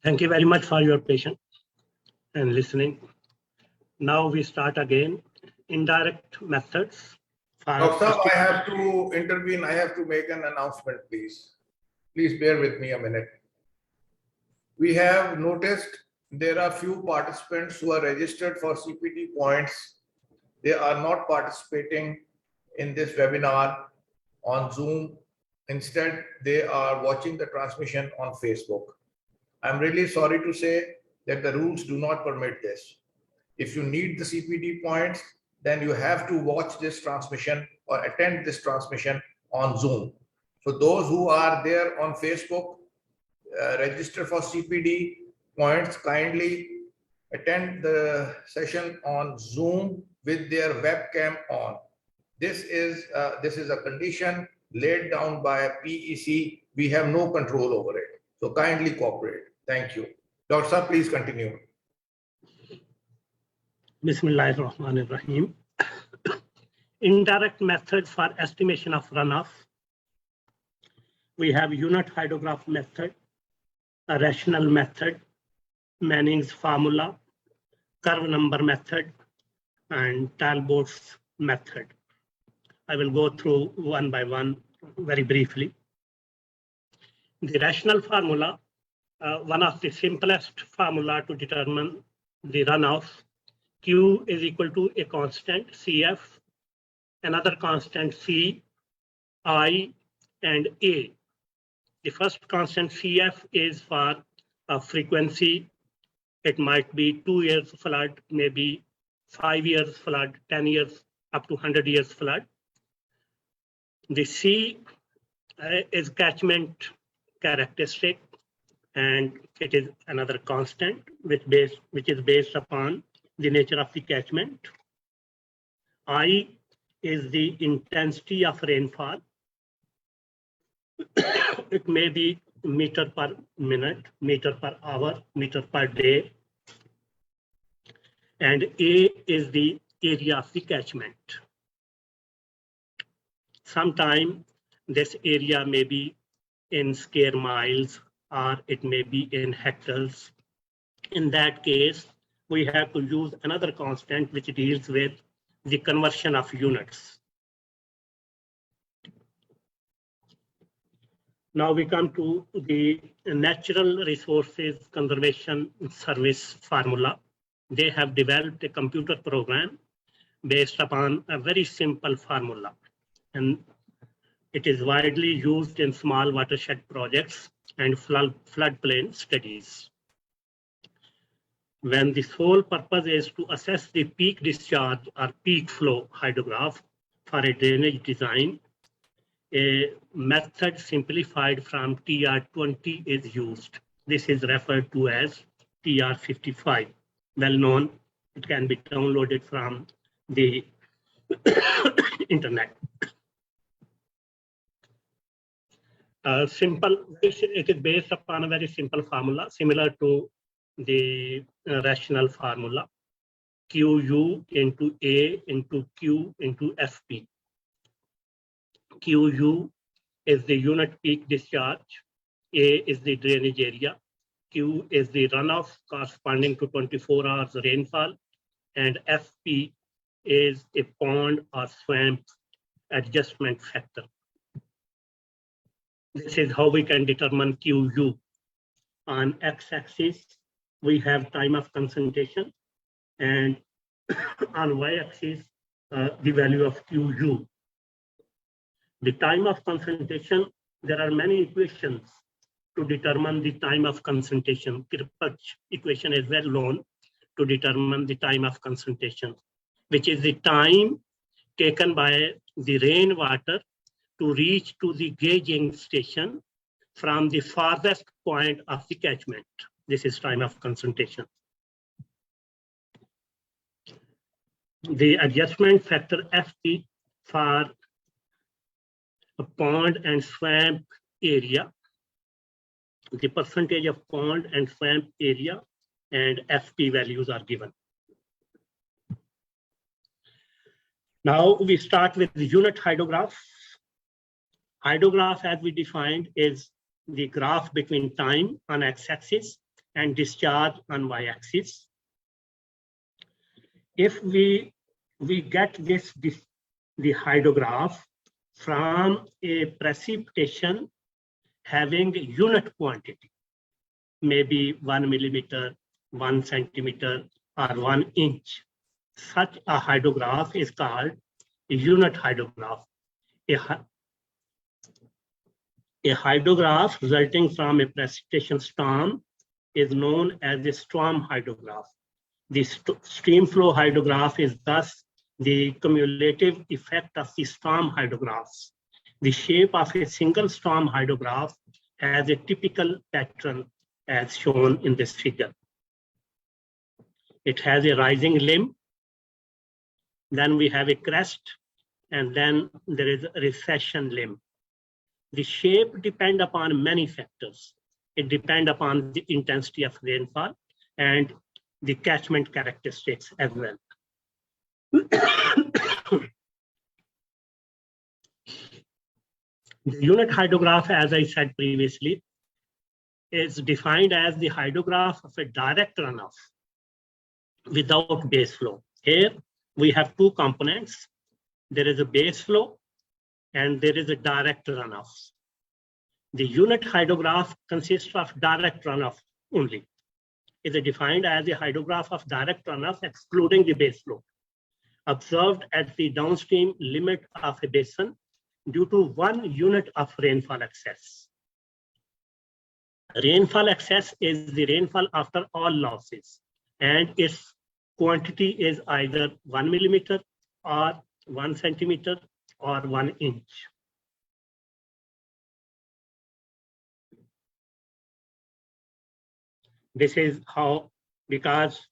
B: Thank you very much for your patience and listening. Now we start again. Indirect methods.
A: Dr. Saab, I have to intervene. I have to make an announcement, please. Please bear with me a minute. We have noticed there are few participants who are registered for CPD points. They are not participating in this webinar on Zoom. Instead, they are watching the transmission on Facebook. I'm really sorry to say that the rules do not permit this. If you need the CPD points, then you have to watch this transmission or attend this transmission on Zoom. So those who are there on Facebook, register for CPD points, kindly attend the session on Zoom with their webcam on. This is a condition laid down by PEC. We have no control over it. So kindly cooperate. Thank you. Dr. Saab, please continue.
B: Bismillahirrahmanirrahim. Indirect method for estimation of runoff. We have unit hydrograph method, a rational method, Manning's formula, curve number method, and Talbot's method. I will go through one by one very briefly. The rational formula, one of the simplest formula to determine the runoff. Q is equal to a constant CF, another constant C, I, and A. The first constant CF is for a frequency. It might be 2 years flood, maybe 5 years flood, 10 years, up to 100 years flood. The C is catchment characteristic, and it is another constant which is based upon the nature of the catchment. I is the intensity of rainfall. It may be meter per minute, meter per hour, meter per day. And A is the area of the catchment. Sometimes this area may be in square miles or it may be in hectares. In that case, we have to use another constant which deals with the conversion of units. Now we come to the Natural Resources Conservation Service formula. They have developed a computer program based upon a very simple formula, and it is widely used in small watershed projects and floodplain studies. When the sole purpose is to assess the peak discharge or peak flow hydrograph for a drainage design, a method simplified from TR20 is used. This is referred to as TR55. Well known, it can be downloaded from the internet. It is based upon a very simple formula similar to the rational formula, QU into A into Q into FP. QU is the unit peak discharge, A is the drainage area, Q is the runoff corresponding to 24 hours rainfall, and FP is a pond or swamp adjustment factor. This is how we can determine QU. On x-axis, we have time of concentration, and on y-axis, the value of QU. The time of concentration, there are many equations to determine the time of concentration. Kirchhoff's equation is well known to determine the time of concentration, which is the time taken by the rainwater to reach to the gauging station from the farthest point of the catchment. This is time of concentration. The adjustment factor FT for a pond and swamp area, the percentage of pond and swamp area, and FP values are given. Now we start with the unit hydrograph. Hydrograph, as we defined, is the graph between time on x-axis and discharge on y-axis. If we get the hydrograph from a precipitation having unit quantity, maybe 1 millimeter, 1 centimeter, or 1 inch. Such a hydrograph is called a unit hydrograph. A hydrograph resulting from a precipitation storm is known as a storm hydrograph. The stream flow hydrograph is thus the cumulative effect of the storm hydrographs. The shape of a single storm hydrograph has a typical pattern as shown in this figure. It has a rising limb, then we have a crest, and then there is a recession limb. The shape depends upon many factors. It depends upon the intensity of rainfall and the catchment characteristics as well. The unit hydrograph, as I said previously, is defined as the hydrograph of a direct runoff without base flow. Here we have two components. There is a base flow and there is a direct runoff. The unit hydrograph consists of direct runoff only. It is defined as a hydrograph of direct runoff excluding the base flow, observed at the downstream limit of a basin due to 1 unit of rainfall excess. Rainfall excess is the rainfall after all losses, and its quantity is either 1 millimeter or 1 centimeter or 1 inch. This is how, because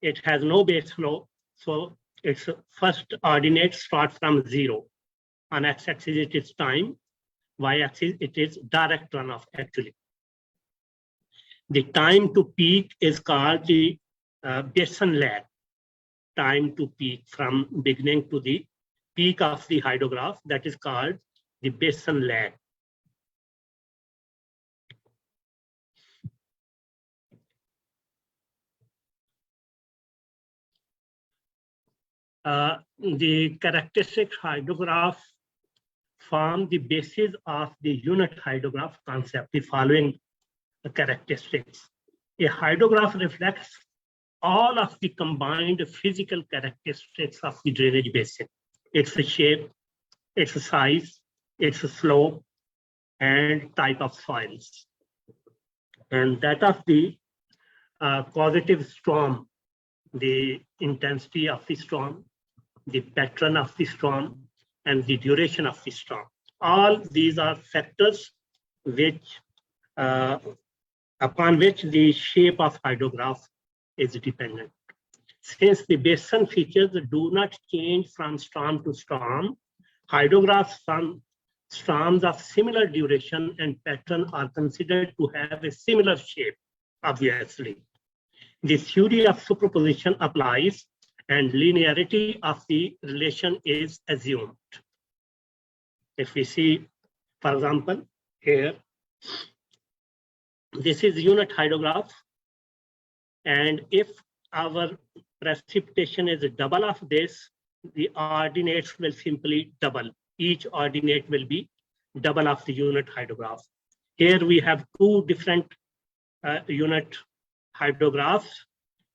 B: it has no base flow, so its first ordinate starts from 0. On x-axis it is time, y-axis it is direct runoff actually. The time to peak is called the basin lag. Time to peak from beginning to the peak of the hydrograph, that is called the basin lag. The characteristic hydrograph form the basis of the unit hydrograph concept, the following characteristics. A hydrograph reflects all of the combined physical characteristics of the drainage basin: its shape, its size, its slope, and type of soils. And that of the causative storm, the intensity of the storm, the pattern of the storm, and the duration of the storm. All these are factors which, upon which the shape of hydrograph is dependent. Since the basin features do not change from storm to storm, hydrographs from storms of similar duration and pattern are considered to have a similar shape, obviously. The theory of superposition applies and linearity of the relation is assumed. If we see, for example, here, this is unit hydrograph, and if our precipitation is a double of this, the ordinates will simply double. Each ordinate will be double of the unit hydrograph. Here we have two different unit hydrographs,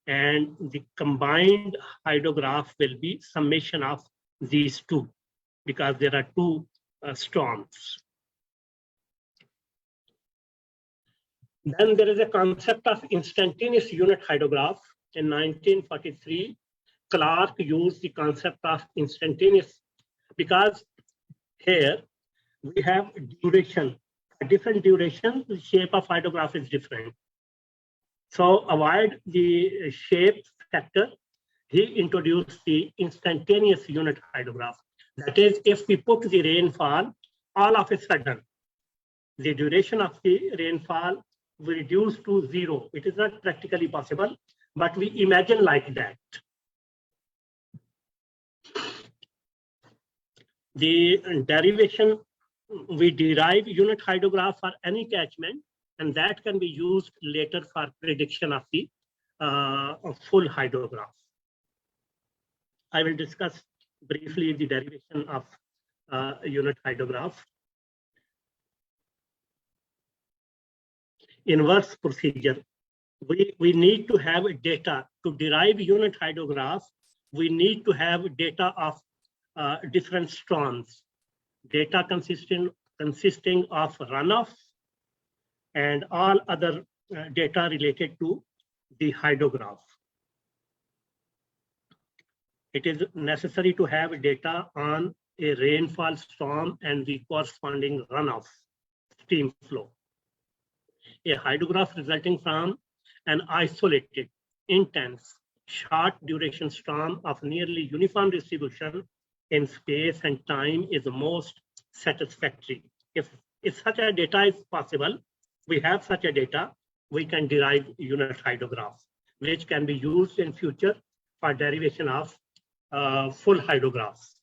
B: and the combined hydrograph will be summation of these two, because there are two storms. Then there is a concept of instantaneous unit hydrograph. In 1943, Clark used the concept of instantaneous, because here we have duration. At different duration, the shape of hydrograph is different. So avoid the shape factor, he introduced the instantaneous unit hydrograph. That is, if we put the rainfall, all of a sudden, the duration of the rainfall will reduce to 0. It is not practically possible, but we imagine like that. The derivation we derive unit hydrograph for any catchment, and that can be used later for prediction of the full hydrograph. I will discuss briefly the derivation of unit hydrograph. Inverse procedure. We need to have data to derive unit hydrograph. We need to have data of different storms, data consisting of runoff and all other data related to the hydrograph. It is necessary to have data on a rainfall storm and the corresponding runoff stream flow. A hydrograph resulting from an isolated, intense, short duration storm of nearly uniform distribution in space and time is the most satisfactory. If such a data is possible, we have such a data, we can derive unit hydrograph, which can be used in future for derivation of full hydrographs.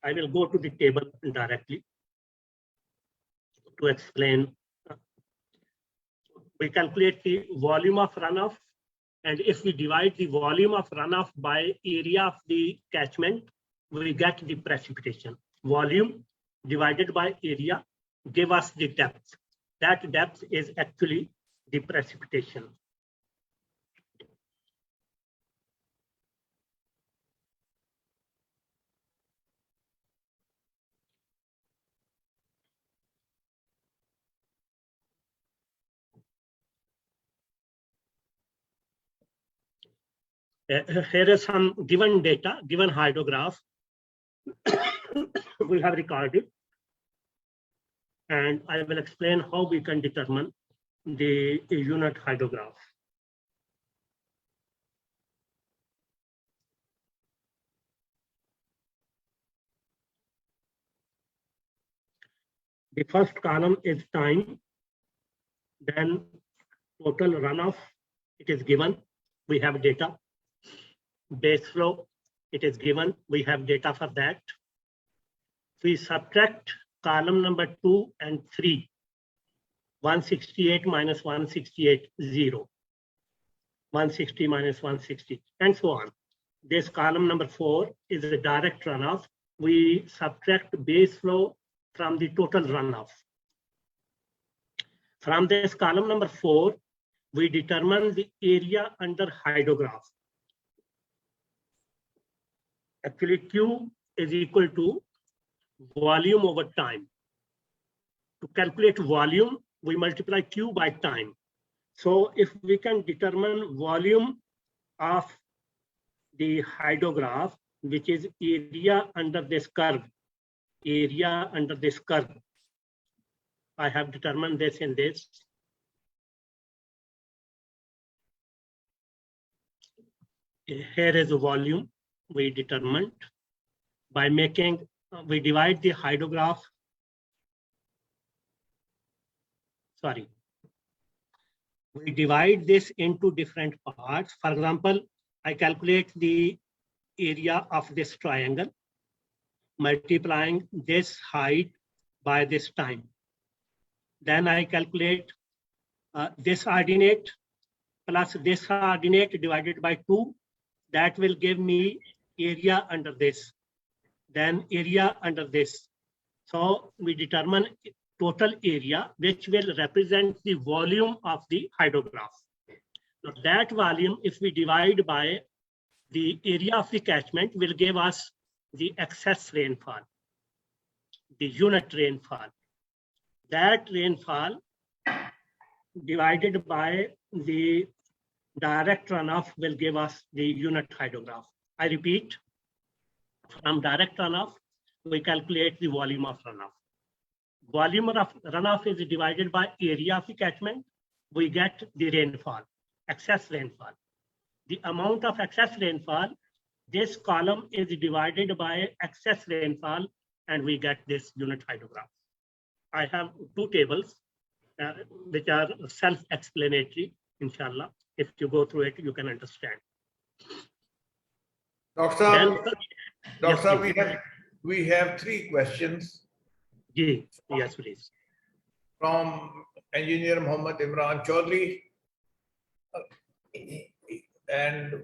B: I will go to the table directly to explain. We calculate the volume of runoff, and if we divide the volume of runoff by area of the catchment, we get the precipitation. Volume divided by area give us the depth. That depth is actually the precipitation. Here is some given data, given hydrograph we have recorded, and I will explain how we can determine the unit hydrograph. The first column is time, then total runoff, it is given, we have data. Base flow, it is given, we have data for that. We subtract column number 2 and 3, 168 minus 168, 0. 160 minus 160, and so on. This column number 4 is the direct runoff. We subtract base flow from the total runoff. From this column number 4, we determine the area under hydrograph. Actually, Q is equal to volume over time. To calculate volume, we multiply Q by time. So if we can determine volume of the hydrograph, which is area under this curve, area under this curve, I have determined this in this. Here is the volume we determined by making, we divide the hydrograph, we divide this into different parts. For example, I calculate the area of this triangle, multiplying this height by this time. Then I calculate this ordinate plus this ordinate divided by 2. That will give me area under this, then area under this. So we determine total area, which will represent the volume of the hydrograph. Now that volume, if we divide by the area of the catchment, will give us the excess rainfall, the unit rainfall. That rainfall divided by the direct runoff will give us the unit hydrograph. I repeat, from direct runoff, we calculate the volume of runoff. Volume of runoff is divided by area of the catchment. We get the rainfall, excess rainfall. The amount of excess rainfall, this column is divided by excess rainfall, and we get this unit hydrograph. I have 2 tables which are self-explanatory, inshallah. If you go through it, you can understand.
A: Doctor,
B: Then,
A: we have we have 3 questions
B: Yes, please.
A: from Engineer Muhammad Imran Chaudhary. And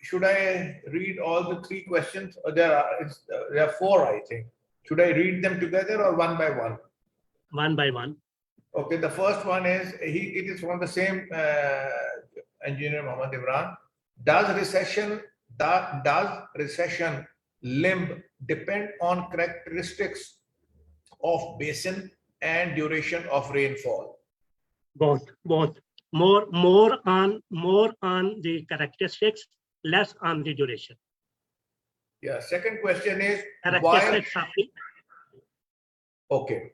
A: should I read all the 3 questions? There are 4, I think. Should I read them together or one by one?
B: One by one.
A: Okay, the first one is, it is from the same Engineer Muhammad Imran. Does recession limb depend on characteristics of basin and duration of rainfall?
B: Both. More on the characteristics, less on the duration.
A: Yeah. Second question is why?
B: Characteristics
A: Okay.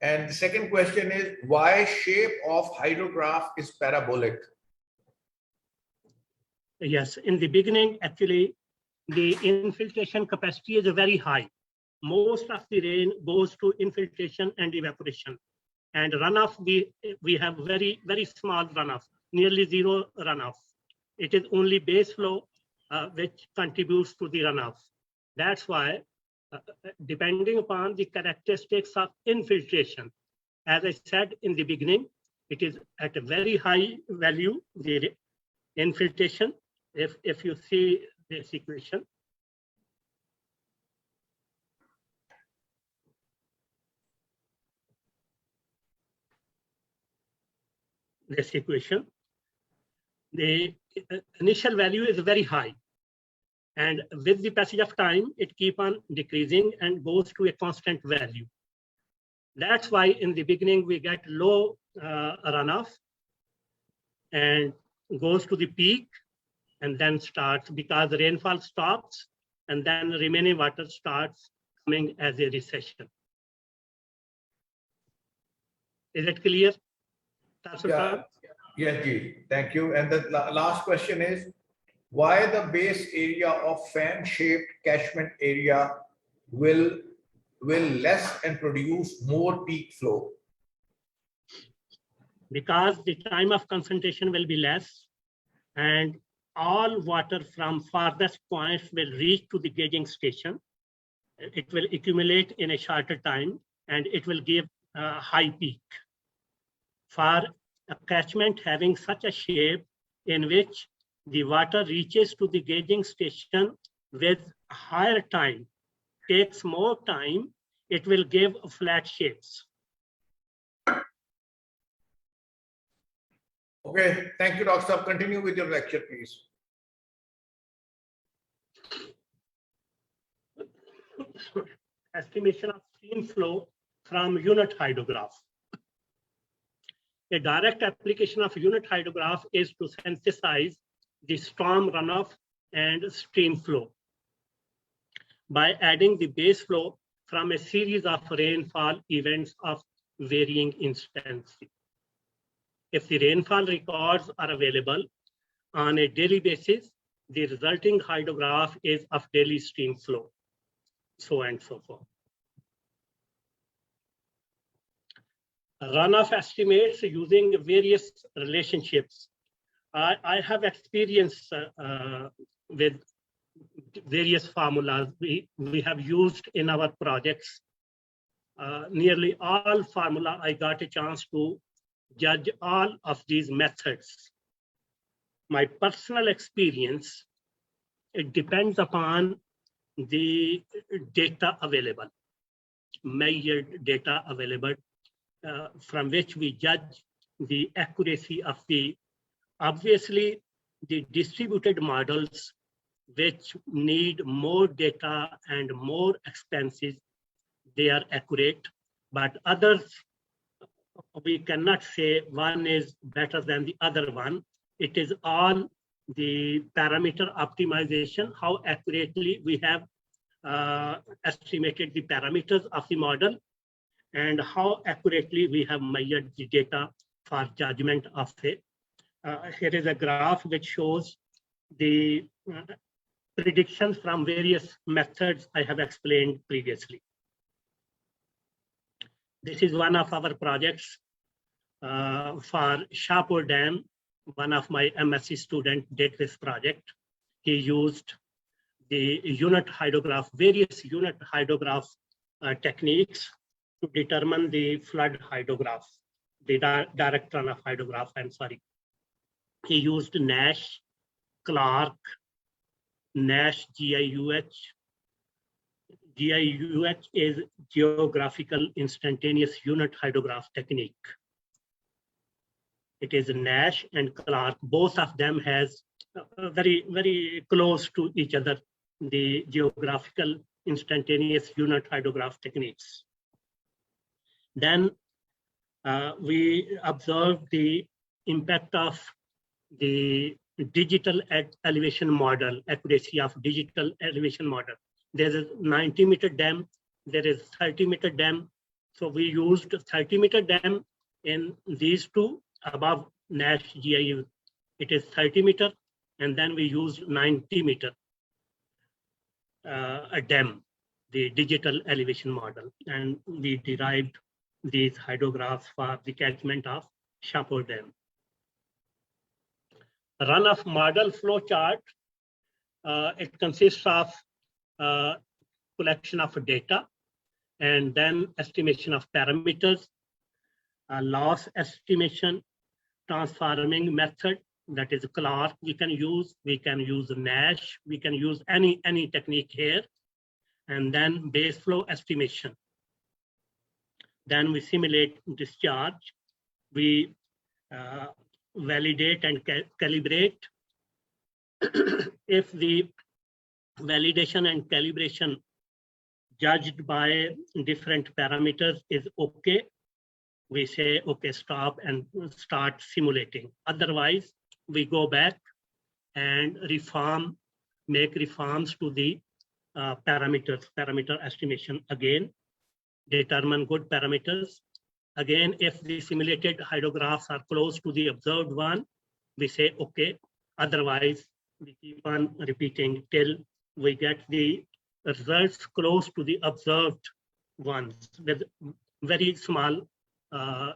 A: And the second question is why shape of hydrograph is parabolic?
B: Yes, in the beginning, actually, the infiltration capacity is very high. Most of the rain goes to infiltration and evaporation. And runoff, we have very, very small runoff, nearly zero runoff. It is only base flow which contributes to the runoff. That's why, depending upon the characteristics of infiltration, as I said in the beginning, it is at a very high value, the infiltration. If you see this equation, the initial value is very high, and with the passage of time, it keeps on decreasing and goes to a constant value. That's why in the beginning we get low runoff and goes to the peak and then starts, because the rainfall stops and then the remaining water starts coming as a recession. Is it clear?
A: Yeah. Yes, Ji. Thank you. And the last question is, why the base area of fan-shaped catchment area will less and produce more peak flow?
B: Because the time of concentration will be less, and all water from farthest points will reach to the gauging station. It will accumulate in a shorter time, and it will give a high peak. For a catchment having such a shape in which the water reaches to the gauging station with higher time, takes more time, it will give flat shapes.
A: Okay, thank you, Dr. Saab. Continue with your lecture, please.
B: Estimation of stream flow from unit hydrograph. A direct application of unit hydrograph is to synthesize the storm runoff and stream flow by adding the base flow from a series of rainfall events of varying intensity. If the rainfall records are available on a daily basis, the resulting hydrograph is of daily stream flow, so and so forth. Runoff estimates using various relationships. I have experience with various formulas we have used in our projects. Nearly all formula, I got a chance to judge all of these methods. My personal experience, it depends upon the data available, measured data available, from which we judge the accuracy of the, obviously, the distributed models which need more data and more expenses, they are accurate, but others, we cannot say one is better than the other one. It is all the parameter optimization, how accurately we have estimated the parameters of the model and how accurately we have measured the data for judgment of it. Here is a graph which shows the predictions from various methods I have explained previously. This is one of our projects for Shahpur Dam. One of my MSc students did this project. He used the unit hydrograph, various unit hydrograph techniques to determine the flood hydrograph, the direct runoff hydrograph, I'm sorry. He used Nash, Clark, Nash GIUH. GIUH is Geographical Instantaneous Unit Hydrograph Technique. It is Nash and Clark. Both of them has very, very close to each other, the Geographical Instantaneous Unit Hydrograph Techniques. Then we observed the impact of the digital elevation model, accuracy of digital elevation model. There is 90-meter dam, there is 30-meter dam. So we used 30-meter dam in these two above Nash GIU. It is 30-meter, and then we used 90-meter a dam, the digital elevation model, and we derived these hydrographs for the catchment of Shahpur Dam. Runoff model flow chart. It consists of collection of data and then estimation of parameters, loss estimation, transforming method, that is Clark we can use Nash, we can use any technique here, and then base flow estimation. Then we simulate discharge, we validate and calibrate. If the validation and calibration judged by different parameters is okay, we say okay, stop and start simulating. Otherwise, we go back and make reforms to the parameter estimation again, determine good parameters. Again, if the simulated hydrographs are close to the observed one, we say okay. Otherwise, we keep on repeating till we get the results close to the observed ones with very small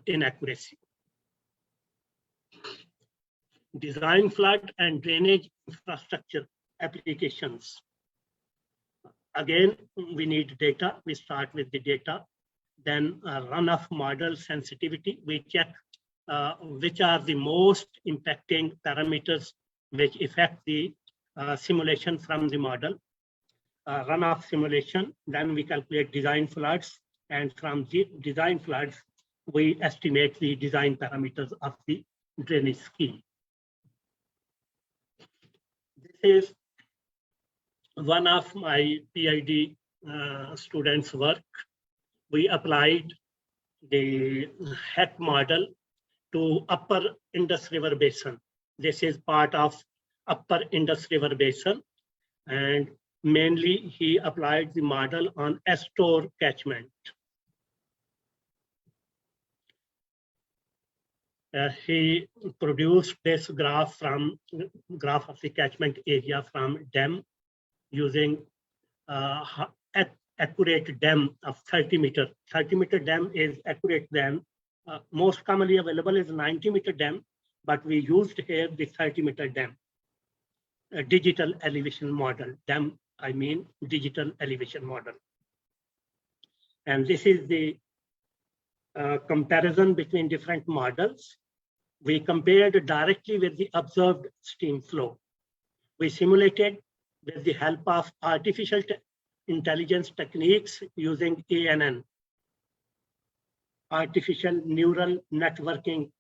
B: inaccuracy. Design flood and drainage infrastructure applications. Again, we need data. We start with the data. Then runoff model sensitivity. We check which are the most impacting parameters which affect the simulation from the model. Runoff simulation, then we calculate design floods, and from the design floods, we estimate the design parameters of the drainage scheme. This is one of my PhD students' work. We applied the HEC model to Upper Indus River Basin. This is part of Upper Indus River Basin, and mainly he applied the model on Astor catchment. He produced this graph of the catchment area from dam using accurate dam of 30-meter. 30-meter dam is accurate dam. Most commonly available is 90-meter dam, but we used here the 30-meter dam. A digital elevation model. Dam, I mean digital elevation model. And this is the comparison between different models. We compared directly with the observed stream flow. We simulated with the help of artificial intelligence techniques using ANN, artificial neural networking,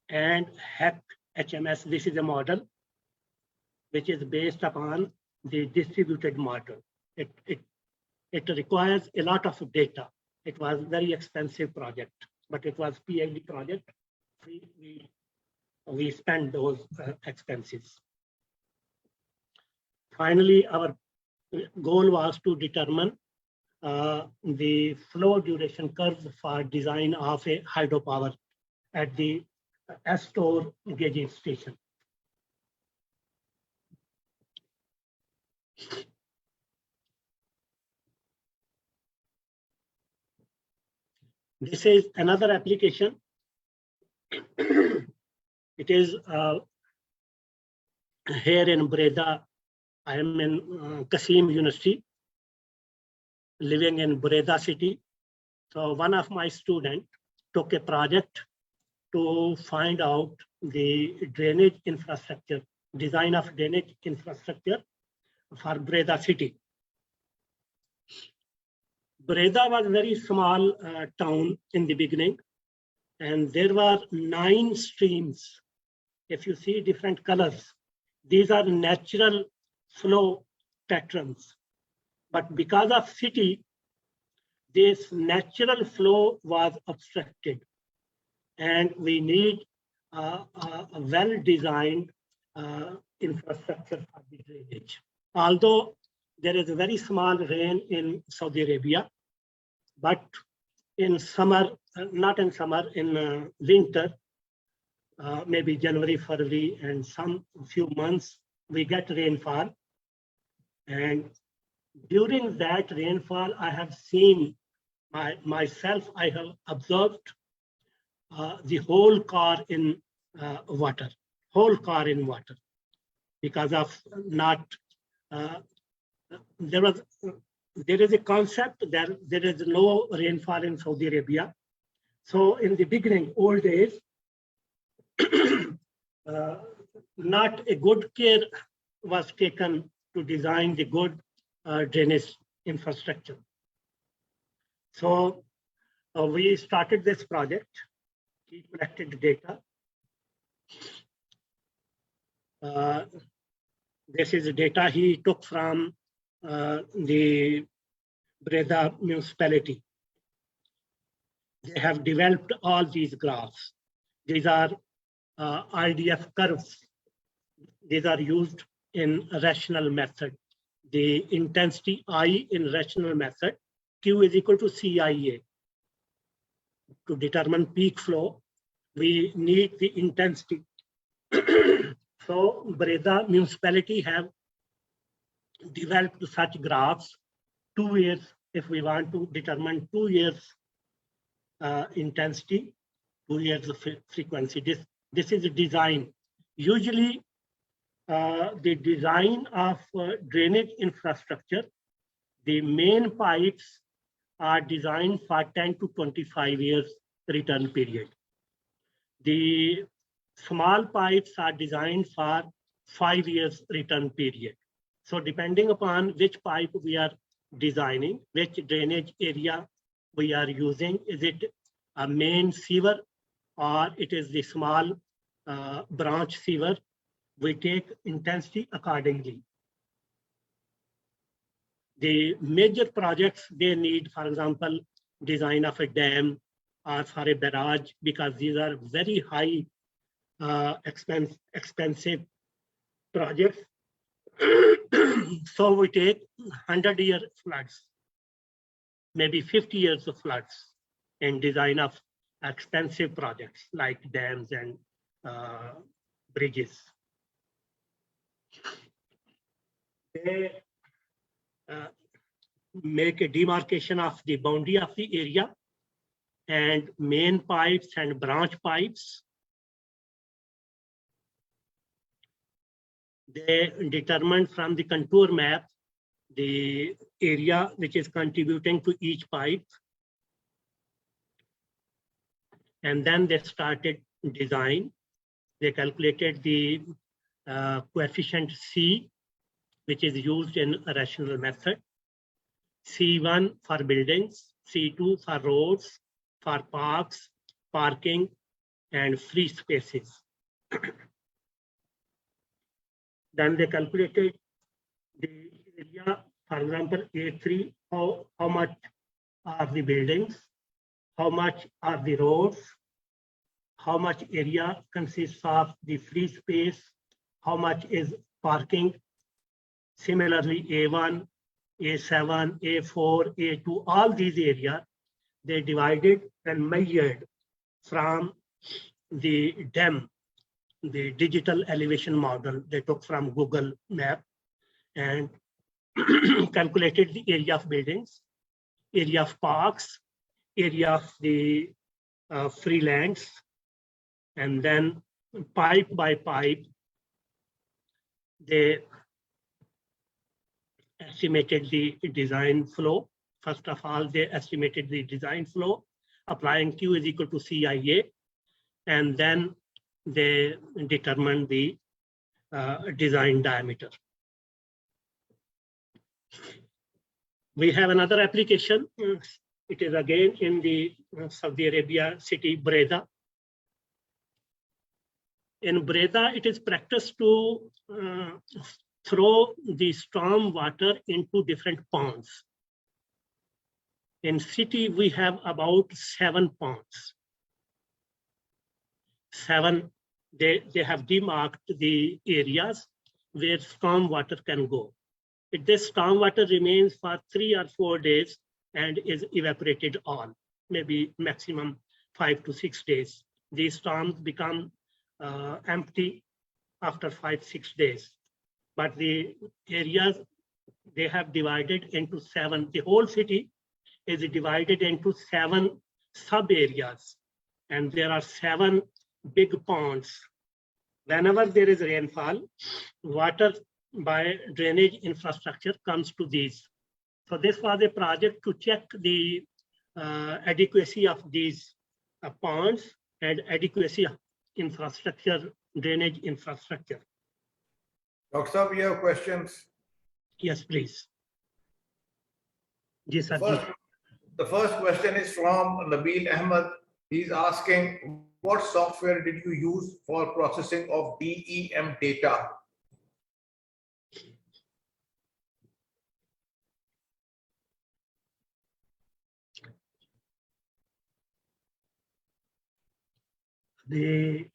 B: and HEC HMS. This is a model which is based upon the distributed model. It requires a lot of data. It was a very expensive project, but it was PhD project. We spent those expenses. Finally, our goal was to determine the flow duration curves for design of a hydropower at the Astor gauging station. This is another application. It is here in Breda, I am in Qasim University, living in Bureda city. So one of my students took a project to find out the drainage infrastructure, design of drainage infrastructure for Bureda city. Bureda was a very small town in the beginning, and there were 9 streams. If you see different colors, these are natural flow patterns. But because of city, this natural flow was obstructed, and we need a well-designed infrastructure for the drainage. Although there is a very small rain in Saudi Arabia, but in summer, not in summer, in winter, maybe January, February, and some few months, we get rainfall. And during that rainfall, I have seen myself, I have observed the whole car in water, because of not, there is a concept that there is no rainfall in Saudi Arabia. So in the beginning, old days, not a good care was taken to design the good drainage infrastructure. So we started this project. He collected data. This is data he took from the Bureda municipality. They have developed all these graphs. These are RDF curves. These are used in rational method. The intensity I in rational method, Q is equal to CIA. To determine peak flow, we need the intensity. So Bureda municipality have developed such graphs, 2 years, if we want to determine 2 years intensity, 2 years of frequency. This is a design. Usually the design of drainage infrastructure, the main pipes are designed for 10 to 25 years return period. The small pipes are designed for 5 years return period. So depending upon which pipe we are designing, which drainage area we are using, is it a main sewer or it is the small branch sewer, we take intensity accordingly. The major projects, they need, for example, design of a dam or for a barrage, because these are very high expensive projects. So we take 100-year floods, maybe 50 years of floods in design of expensive projects like dams and bridges. They make a demarcation of the boundary of the area and main pipes and branch pipes. They determine from the contour map the area which is contributing to each pipe. And then they started design. They calculated the coefficient C, which is used in a rational method. C1 for buildings, C2 for roads, for parks, parking, and free spaces. Then they calculated the area, for example, A3, how much are the buildings, how much are the roads, how much area consists of the free space, how much is parking. Similarly, A1, A7, A4, A2, all these areas, they divided and measured from the DEM, the digital elevation model they took from Google Map, and calculated the area of buildings, area of parks, area of the free lands, and then pipe by pipe, they estimated the design flow. First of all, they estimated the design flow, applying Q is equal to CIA, and then they determined the design diameter. We have another application. It is again in the Saudi Arabia city, Breda. In Breda, it is practiced to throw the storm water into different ponds. In city, we have about 7 ponds. 7, they have demarked the areas where storm water can go. If this storm water remains for 3 or 4 days and is evaporated all, maybe maximum 5 to 6 days, these storms become empty after 5-6 days. But the areas, they have divided into 7. The whole city is divided into 7 sub areas, and there are 7 big ponds. Whenever there is rainfall, water by drainage infrastructure comes to these. So this was a project to check the adequacy of these ponds and adequacy of infrastructure, drainage infrastructure.
A: Dr. Saab, you have questions?
B: Yes, please. Yes, sir.
A: The first question is from Nabil Ahmed. He's asking, what software did you use for processing of DEM data?
B: The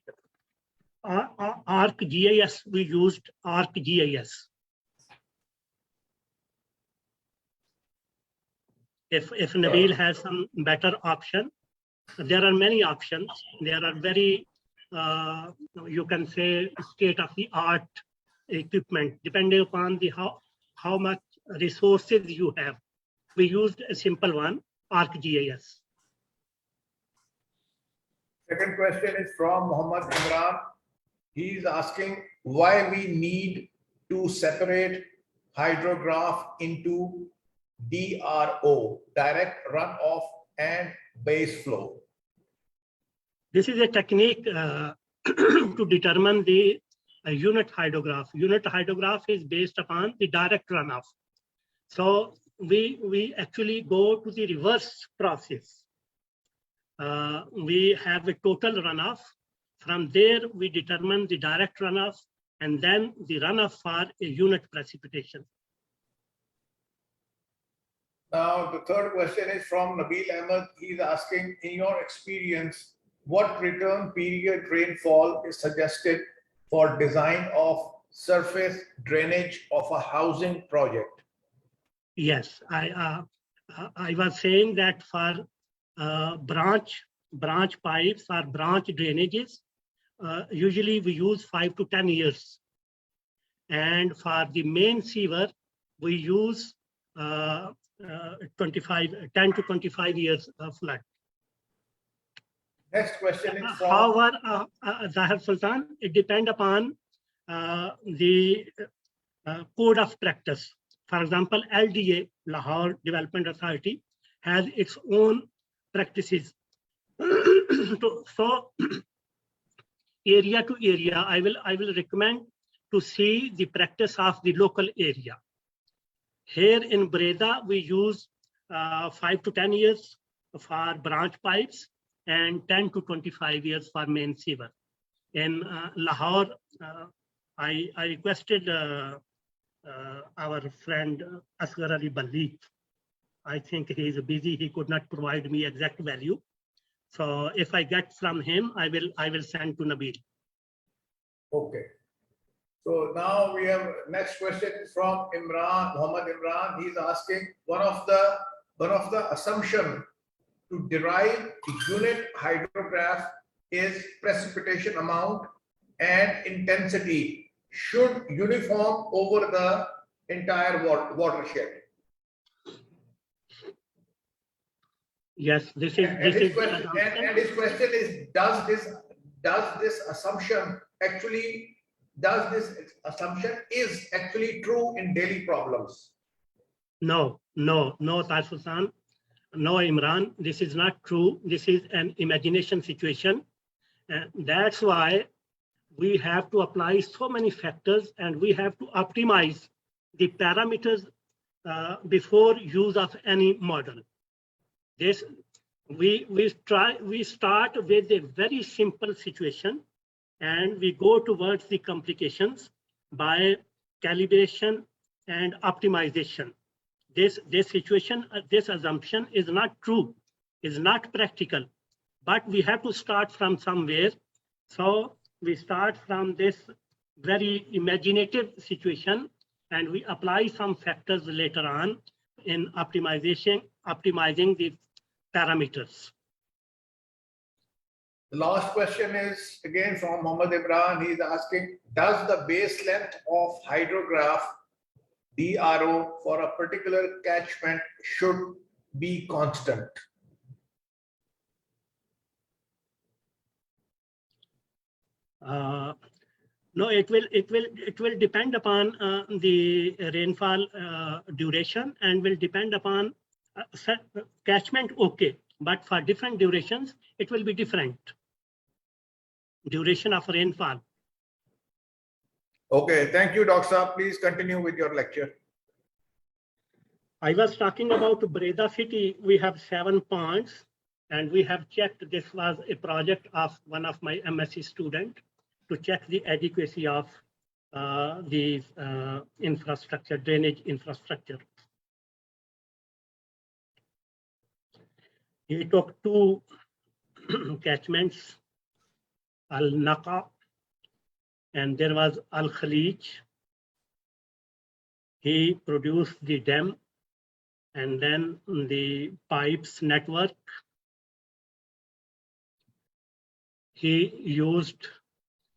B: ArcGIS, we used ArcGIS. If Nabil has some better option, there are many options. There are very, you can say, state-of-the-art equipment, depending upon the how much resources you have. We used a simple one, ArcGIS.
A: Second question is from Muhammad Imran. He's asking why we need to separate hydrograph into DRO, direct runoff, and base flow.
B: This is a technique to determine the unit hydrograph. Unit hydrograph is based upon the direct runoff. So we actually go to the reverse process. We have a total runoff. From there, we determine the direct runoff and then the runoff for a unit precipitation.
A: Now, the third question is from Nabil Ahmed. He's asking, in your experience, what return period rainfall is suggested for design of surface drainage of a housing project?
B: Yes, I was saying that for branch pipes or branch drainages, usually we use 5 to 10 years. And for the main sewer, we use 10 to 25 years flood.
A: Next question is from...
B: However, Zahir Sultan, it depends upon the code of practice. For example, LDA, Lahore Development Authority, has its own practices. So, area to area, I will recommend to see the practice of the local area. Here in Breda, we use 5 to 10 years for branch pipes and 10 to 25 years for main sewer. In Lahore, I requested our friend Asghar Ali Balli. I think he is busy. He could not provide me exact value. So if I get from him, I will send to Nabil.
A: Okay. So now we have next question is from Imran, Muhammad Imran. He's asking one of the assumption to derive unit hydrograph is precipitation amount and intensity should uniform over the entire watershed.
B: Yes, this is.
A: And his question is, does this assumption actually is actually true in daily problems?
B: No, Tarshusan, no, Imran, this is not true. This is an imagination situation. And that's why we have to apply so many factors and we have to optimize the parameters before use of any model. This we start with a very simple situation and we go towards the complications by calibration and optimization. This situation, this assumption is not true, is not practical, but we have to start from somewhere. So we start from this very imaginative situation and we apply some factors later on in optimizing the parameters.
A: The last question is again from Mohammad Imran. He's asking, does the base length of hydrograph DRO for a particular catchment should be constant?
B: No, it will depend upon the rainfall duration and will depend upon catchment. Okay, but for different durations, it will be different. Duration of rainfall.
A: Okay, thank you, Dr. Saab. Please continue with your lecture.
B: I was talking about Breda city. We have 7 ponds and we have checked. This was a project of one of my MSc students to check the adequacy of the infrastructure, drainage infrastructure. He took 2 catchments, Al-Naqa, and there was Al-Khalij. He produced the dam and then the pipes network. He used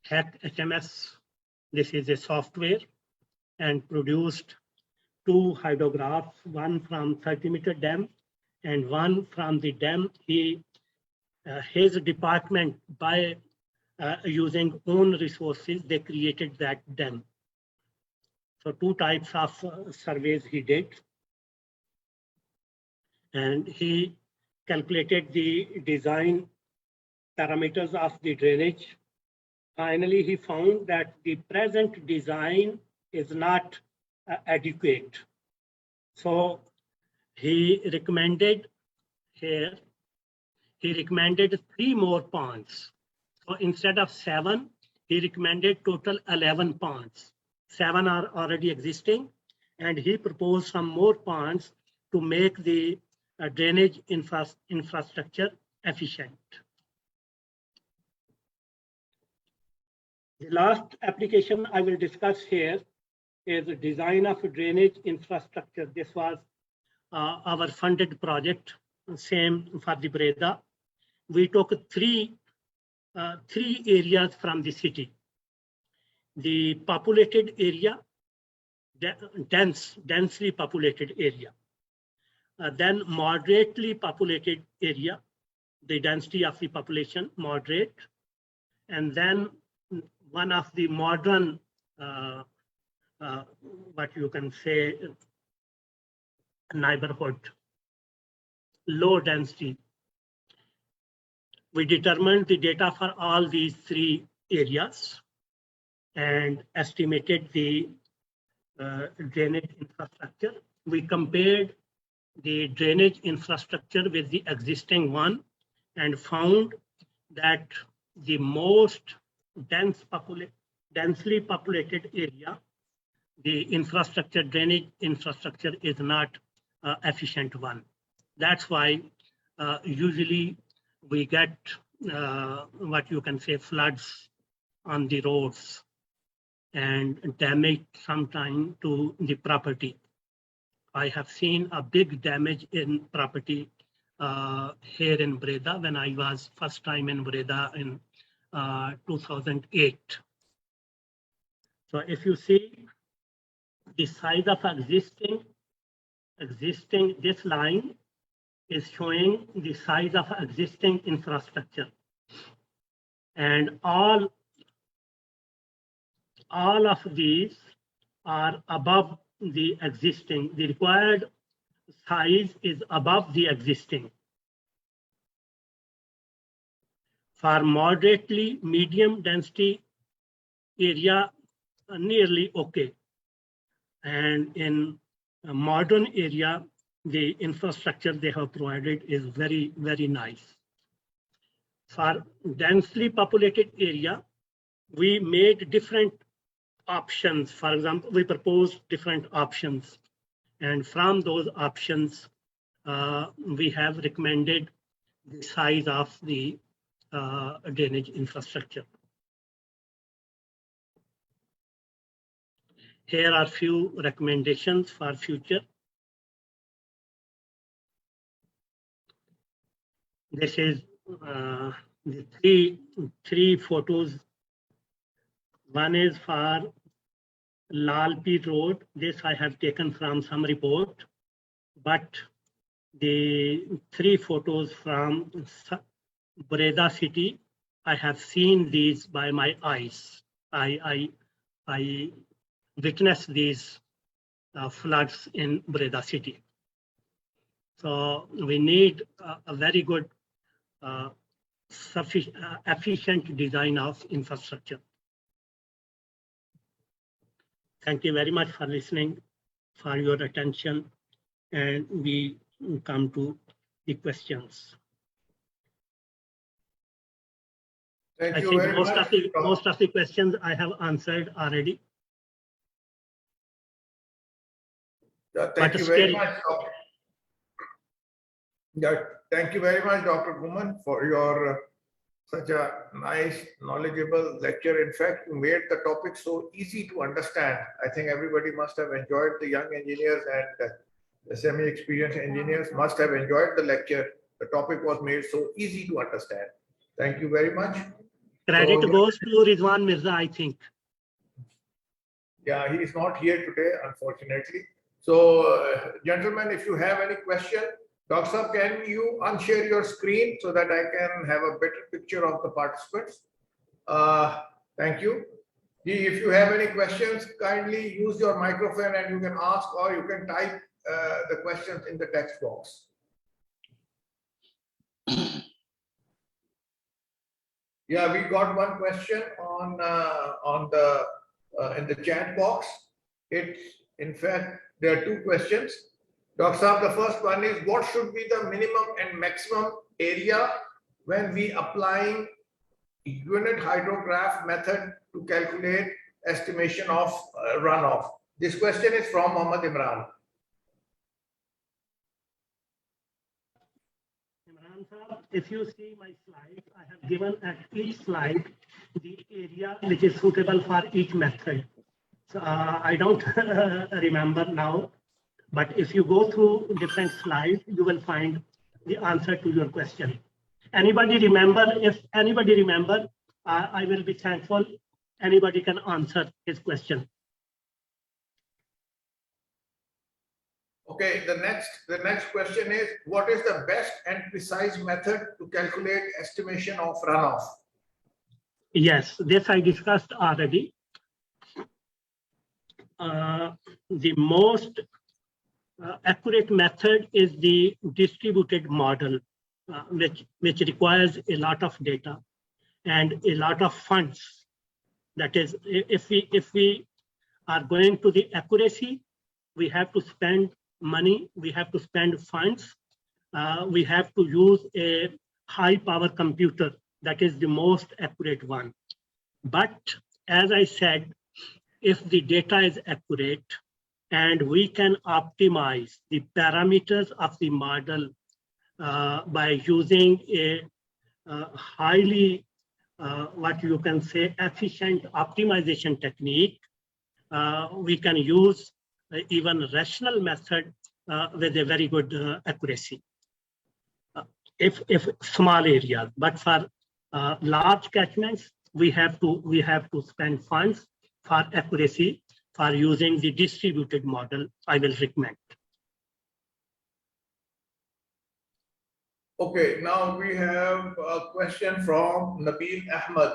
B: Hack HMS, this is a software, and produced 2 hydrographs, one from 30-meter dam and one from the dam. His department, by using own resources, they created that dam. So 2 types of surveys he did. And he calculated the design parameters of the drainage. Finally, he found that the present design is not adequate. So he recommended 3 more ponds. So instead of 7, he recommended total 11 ponds. 7 are already existing, and he proposed some more ponds to make the drainage infrastructure efficient. The last application I will discuss here is the design of drainage infrastructure. This was our funded project, same for the Breda. We took 3 areas from the city. The populated area, densely populated area. Then moderately populated area, the density of the population, moderate. And then one of the modern, what you can say, neighborhood, low density. We determined the data for all these 3 areas and estimated the drainage infrastructure. We compared the drainage infrastructure with the existing one and found that the most densely populated area, the infrastructure, drainage infrastructure is not efficient one. That's why usually we get what you can say floods on the roads and damage sometime to the property. I have seen a big damage in property here in Breda when I was first time in Breda in 2008. So if you see the size of existing, this line is showing the size of existing infrastructure, and all of these are above the existing. The required size is above the existing. For moderately medium density area, nearly okay. And in a modern area, the infrastructure they have provided is very, very nice. For densely populated area, we made different options. For example, we proposed different options. And from those options, we have recommended the size of the drainage infrastructure. Here are few recommendations for future. This is the three photos. One is for Lalpit Road. This I have taken from some report, but the three photos from Breda city, I have seen these by my eyes. I witnessed these floods in Breda city. So we need a very good, efficient design of infrastructure. Thank you very much for listening, for your attention, and we come to the questions.
A: Thank
B: I
A: you
B: think
A: very much.
B: most of the questions I have answered already.
A: Thank you very much. Thank you very much, Dr. Ghumman, for your such a nice, knowledgeable lecture. In fact, you made the topic so easy to understand. I think everybody must have enjoyed, the young engineers and the semi-experienced engineers must have enjoyed the lecture. The topic was made so easy to understand. Thank you very much.
B: Credit goes to Rizwan Mirza, I think.
A: Yeah, he is not here today, unfortunately. So, gentlemen, if you have any question, Dr. Saab, can you unshare your screen so that I can have a better picture of the participants? Thank you. If you have any questions, kindly use your microphone and you can ask, or you can type the questions in the text box. Yeah, we got one question in the chat box. In fact, there are two questions. Dr. Saab, the first one is, what should be the minimum and maximum area when we applying unit hydrograph method to calculate estimation of runoff? This question is from Muhammad Imran.
B: Imran Saab, if you see my slide, I have given at each slide the area which is suitable for each method. So I don't remember now. But if you go through different slides, you will find the answer to your question. Anybody remember? If anybody remember, I will be thankful. Anybody can answer his question.
A: Okay, the next question is, what is the best and precise method to calculate estimation of runoff?
B: Yes, this I discussed already. The most accurate method is the distributed model, which requires a lot of data and a lot of funds. That is, if we are going to the accuracy, we have to spend money, we have to spend funds, we have to use a high power computer. That is the most accurate one. But as I said, if the data is accurate, and we can optimize the parameters of the model by using a highly, what you can say, efficient optimization technique. We can use even rational method with a very good accuracy. If small areas, but for large catchments, we have to spend funds for accuracy. For using the distributed model, I will recommend.
A: Okay, now we have a question from Nabil Ahmed.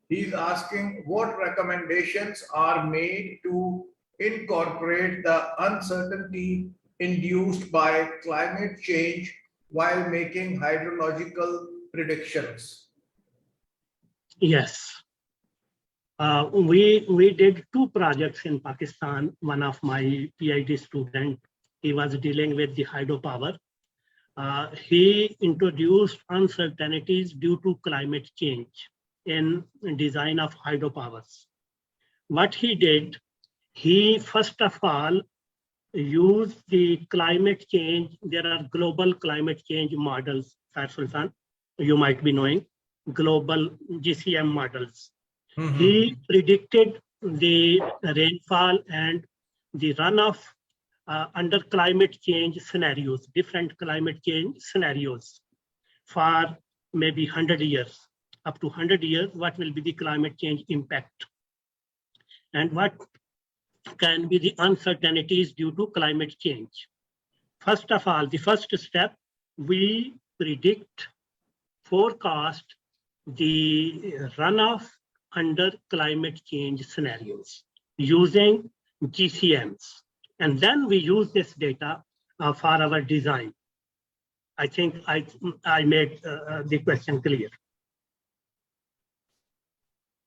A: He's asking, what recommendations are made to incorporate the uncertainty induced by climate change while making hydrological predictions?
B: Yes. We did 2 projects in Pakistan. One of my PhD student, he was dealing with the hydropower. He introduced uncertainties due to climate change in design of hydropowers. What he did, he first of all used the climate change. There are global climate change models, Sultan, you might be knowing, global GCM models. He predicted the rainfall and the runoff under climate change scenarios, different climate change scenarios for maybe 100 years, up to 100 years, what will be the climate change impact and what can be the uncertainties due to climate change. First of all, the first step, we predict, forecast the runoff under climate change scenarios using GCMs. And then we use this data for our design. I think I made the question clear.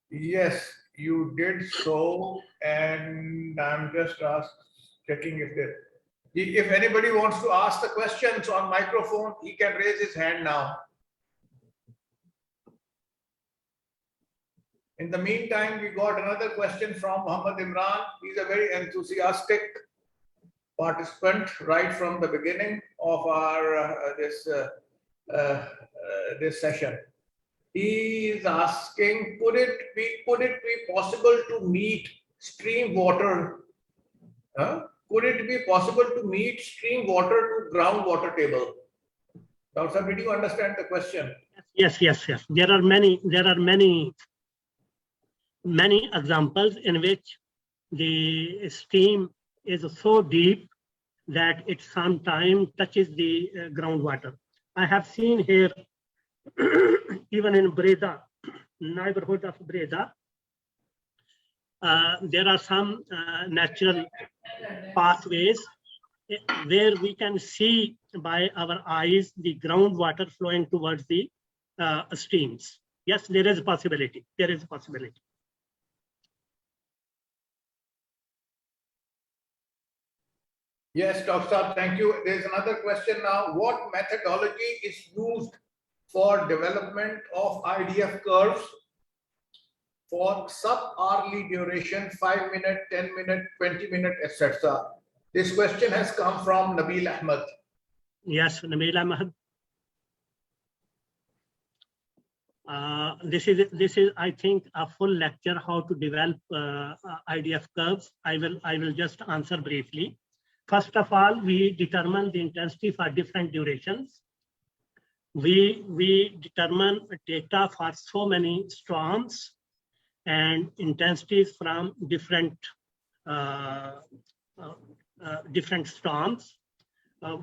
A: Yes, you did so, and I'm just checking if anybody wants to ask the questions on microphone, he can raise his hand now. In the meantime, we got another question from Muhammad Imran. He's a very enthusiastic participant right from the beginning of our this session. He is asking, could it be possible to meet stream water? Could it be possible to meet stream water to groundwater table? Dr. Did you understand the question?
B: Yes. There are many examples in which the stream is so deep that it sometimes touches the groundwater. I have seen here, even in Breda, neighborhood of Breda, there are some natural pathways where we can see by our eyes the groundwater flowing towards the streams. Yes, there is a possibility. There is a possibility.
A: Yes, Dr. Saab, thank you. There's another question now. What methodology is used for development of IDF curves for sub-hourly duration, 5 minute, 10 minute, 20 minute, etc.? This question has come from Nabil Ahmed.
B: Yes, Nabil Ahmed. This is, I think, a full lecture how to develop IDF curves. I will just answer briefly. First of all, we determine the intensity for different durations. We determine data for so many storms and intensities from different storms.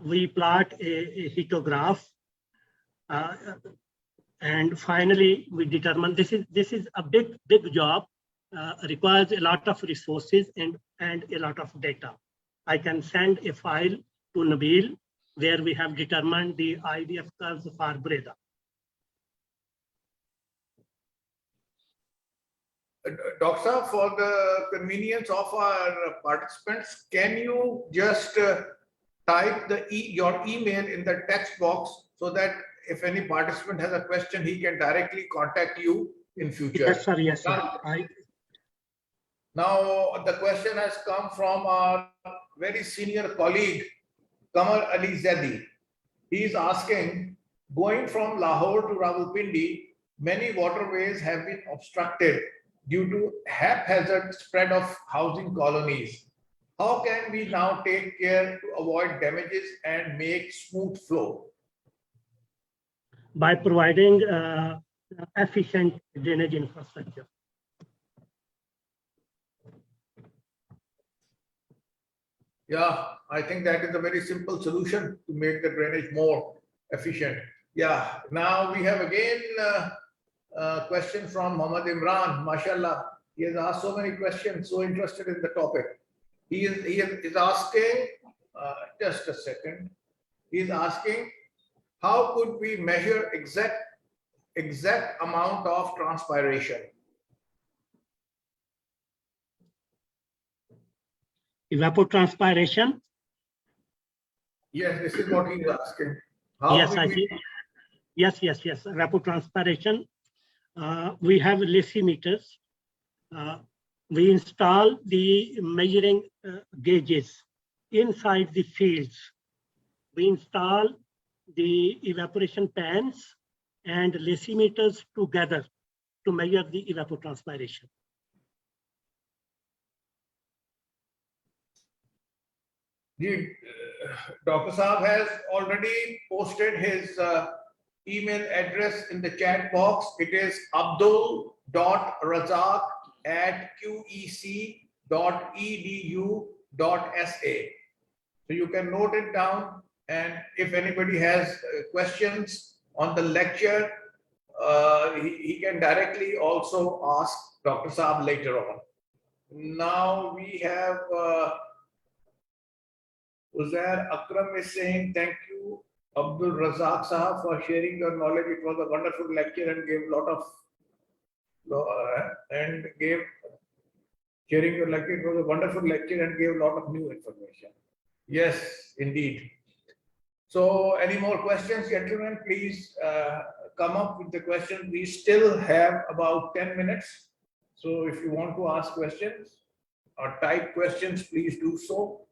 B: We plot a hitograph, and finally we determine. This is a big job. Requires a lot of resources and a lot of data. I can send a file to Nabil where we have determined the IDF curves for Breda.
A: Doctor, for the convenience of our participants, can you just type your email in the text box so that if any participant has a question, he can directly contact you in future?
B: Yes, sir. Yes, sir.
A: Now, the question has come from our very senior colleague, Qamar Ali Zedi. He is asking, going from Lahore to Rawalpindi, many waterways have been obstructed due to haphazard spread of housing colonies. How can we now take care to avoid damages and make smooth flow?
B: By providing efficient drainage infrastructure.
A: Yeah, I think that is a very simple solution to make the drainage more efficient. Yeah, now we have again a question from Muhammad Imran. MashaAllah, he has asked so many questions, so interested in the topic. He is asking, just a second. He is asking, how could we measure exact amount of transpiration?
B: Evapotranspiration?
A: Yes, this is what he is asking. How
B: Yes, I see. Yes. Evapotranspiration. We have lessimeters. We install the measuring gauges inside the fields. We install the evaporation pans and lessimeters together to measure the evapotranspiration.
A: Dr. Saab has already posted his email address in the chat box. It is abdul.razak@qec.edu.sa. So you can note it down, and if anybody has questions on the lecture, he can directly also ask Dr. Saab later on. Now we have Uzair Akram is saying, thank you, Abdur Razzak Sahab, for sharing your knowledge. It was a wonderful lecture and gave a lot of sharing your lecture. It was a wonderful lecture and gave a lot of new information. Yes, indeed. So, any more questions, gentlemen? Please come up with the question. We still have about 10 minutes. So, if you want to ask questions or type questions, please do so.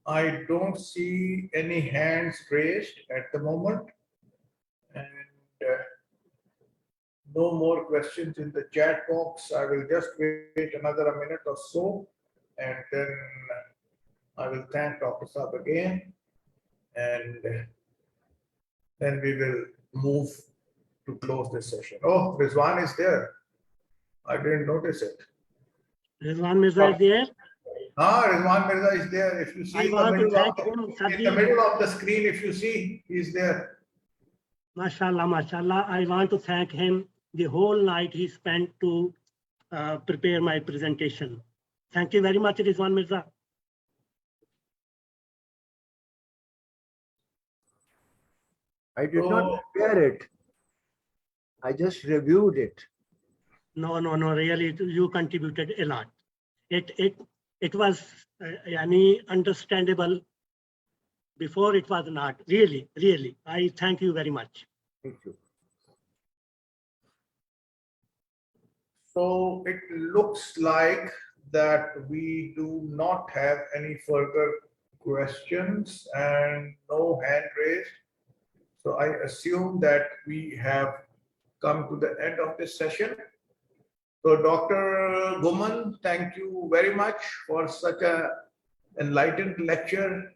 A: I don't see any hands raised at the moment, and no more questions in the chat box. I will just wait another minute or so, and then I will thank Dr. Saab again, and then we will move to close this session. Oh, Rizwan is there. I didn't notice it.
B: Rizwan Mirza is there?
A: Rizwan Mirza is there. If you see in the middle of the screen, if you see, he's there.
B: MashaAllah, MashaAllah. I want to thank him. The whole night he spent to prepare my presentation. Thank you very much, Rizwan Mirza.
I: I did not prepare it. I just reviewed it.
B: No, really, you contributed a lot. It was understandable. Before it was not. Really. I thank you very much.
I: Thank you.
A: So it looks like that we do not have any further questions and no hand raised. So I assume that we have come to the end of this session. So Dr. Ghumman, thank you very much for such an enlightened lecture.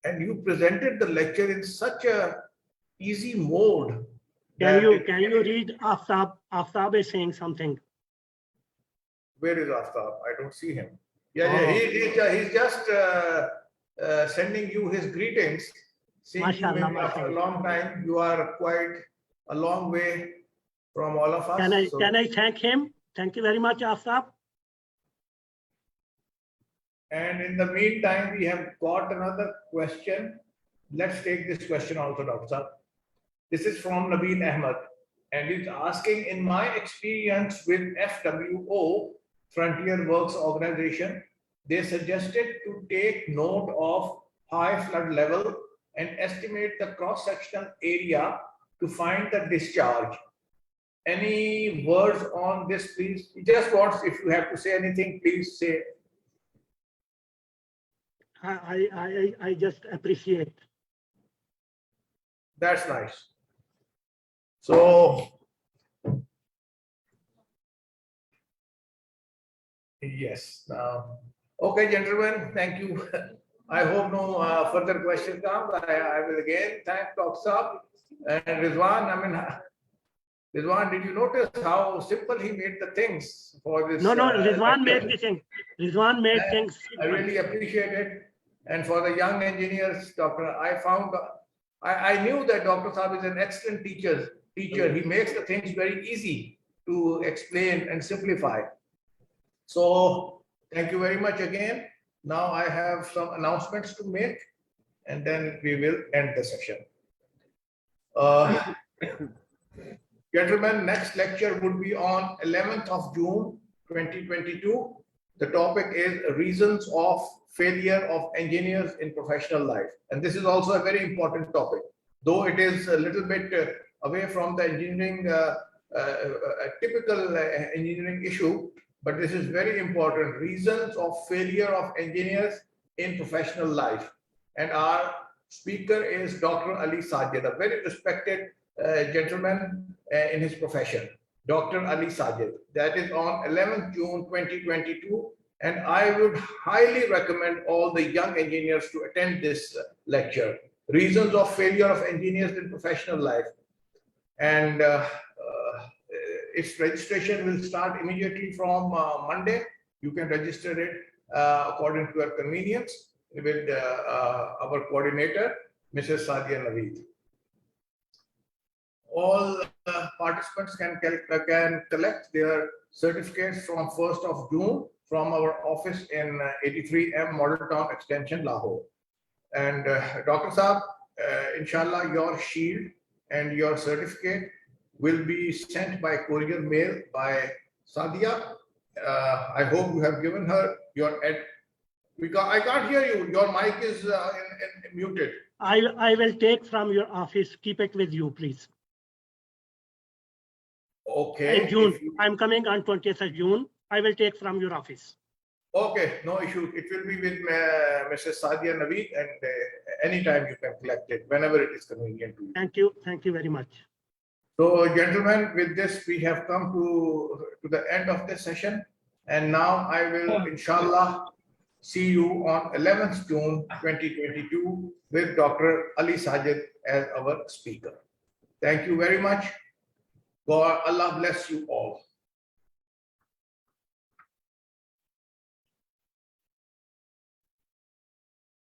A: And you presented the lecture in such a easy mode.
B: Can you read Aftab? Aftab is saying something.
A: Where is Aftab? I don't see him. He's just sending you his greetings. Seeing you after a long time, you are quite a long way from all of us.
B: Can I thank him? Thank you very much, Aftab.
A: And in the meantime, we have got another question. Let's take this question also, Dr. Saab. This is from Nabil Ahmed, and it's asking, in my experience with FWO, Frontier Works Organization, they suggested to take note of high flood level and estimate the cross-sectional area to find the discharge. Any words on this, please? He just wants, if you have to say anything, please say.
B: I just appreciate.
A: That's nice. So, yes. Okay, gentlemen, thank you. I hope no further questions come. I will again thank Dr. Saab and Rizwan. Rizwan, did you notice how simple he made the things for this?
B: No, Rizwan made the thing. Rizwan made things simple.
A: I really appreciate it. And for the young engineers, Doctor, I found I knew that Dr. Saab is an excellent teacher. He makes the things very easy to explain and simplify. So thank you very much again. Now I have some announcements to make, and then we will end the session. Gentlemen, next lecture would be on 11th of June, 2022. The topic is reasons of failure of engineers in professional life. And this is also a very important topic, though it is a little bit away from the engineering, typical engineering issue, but this is very important. Reasons of failure of engineers in professional life. And our speaker is Dr. Ali Sajid, a very respected gentleman in his profession. Dr. Ali Sajid. That is on 11th June 2022. And I would highly recommend all the young engineers to attend this lecture. Reasons of failure of engineers in professional life. And its registration will start immediately from Monday. You can register it according to your convenience with our coordinator, Mrs. Sadia Naveed. All participants can collect their certificates from 1st of June from our office in 83M Model Town Extension, Lahore. And Dr. Saab, inshallah, your shield and your certificate will be sent by courier mail by Sadia. I hope you have given her your I can't hear you. Your mic is muted.
B: I will take from your office. Keep it with you, please.
A: Okay.
B: In June, I'm coming on 20th of June. I will take from your office.
A: Okay, no issue. It will be with Mrs. Sadia Naveed, and anytime you can collect it, whenever it is convenient to you.
B: Thank you. Thank you very much.
A: So, gentlemen, with this, we have come to the end of this session. And now I will, inshallah, see you on 11th June 2022 with Dr. Ali Sajid as our speaker. Thank you very much. God, Allah bless you all.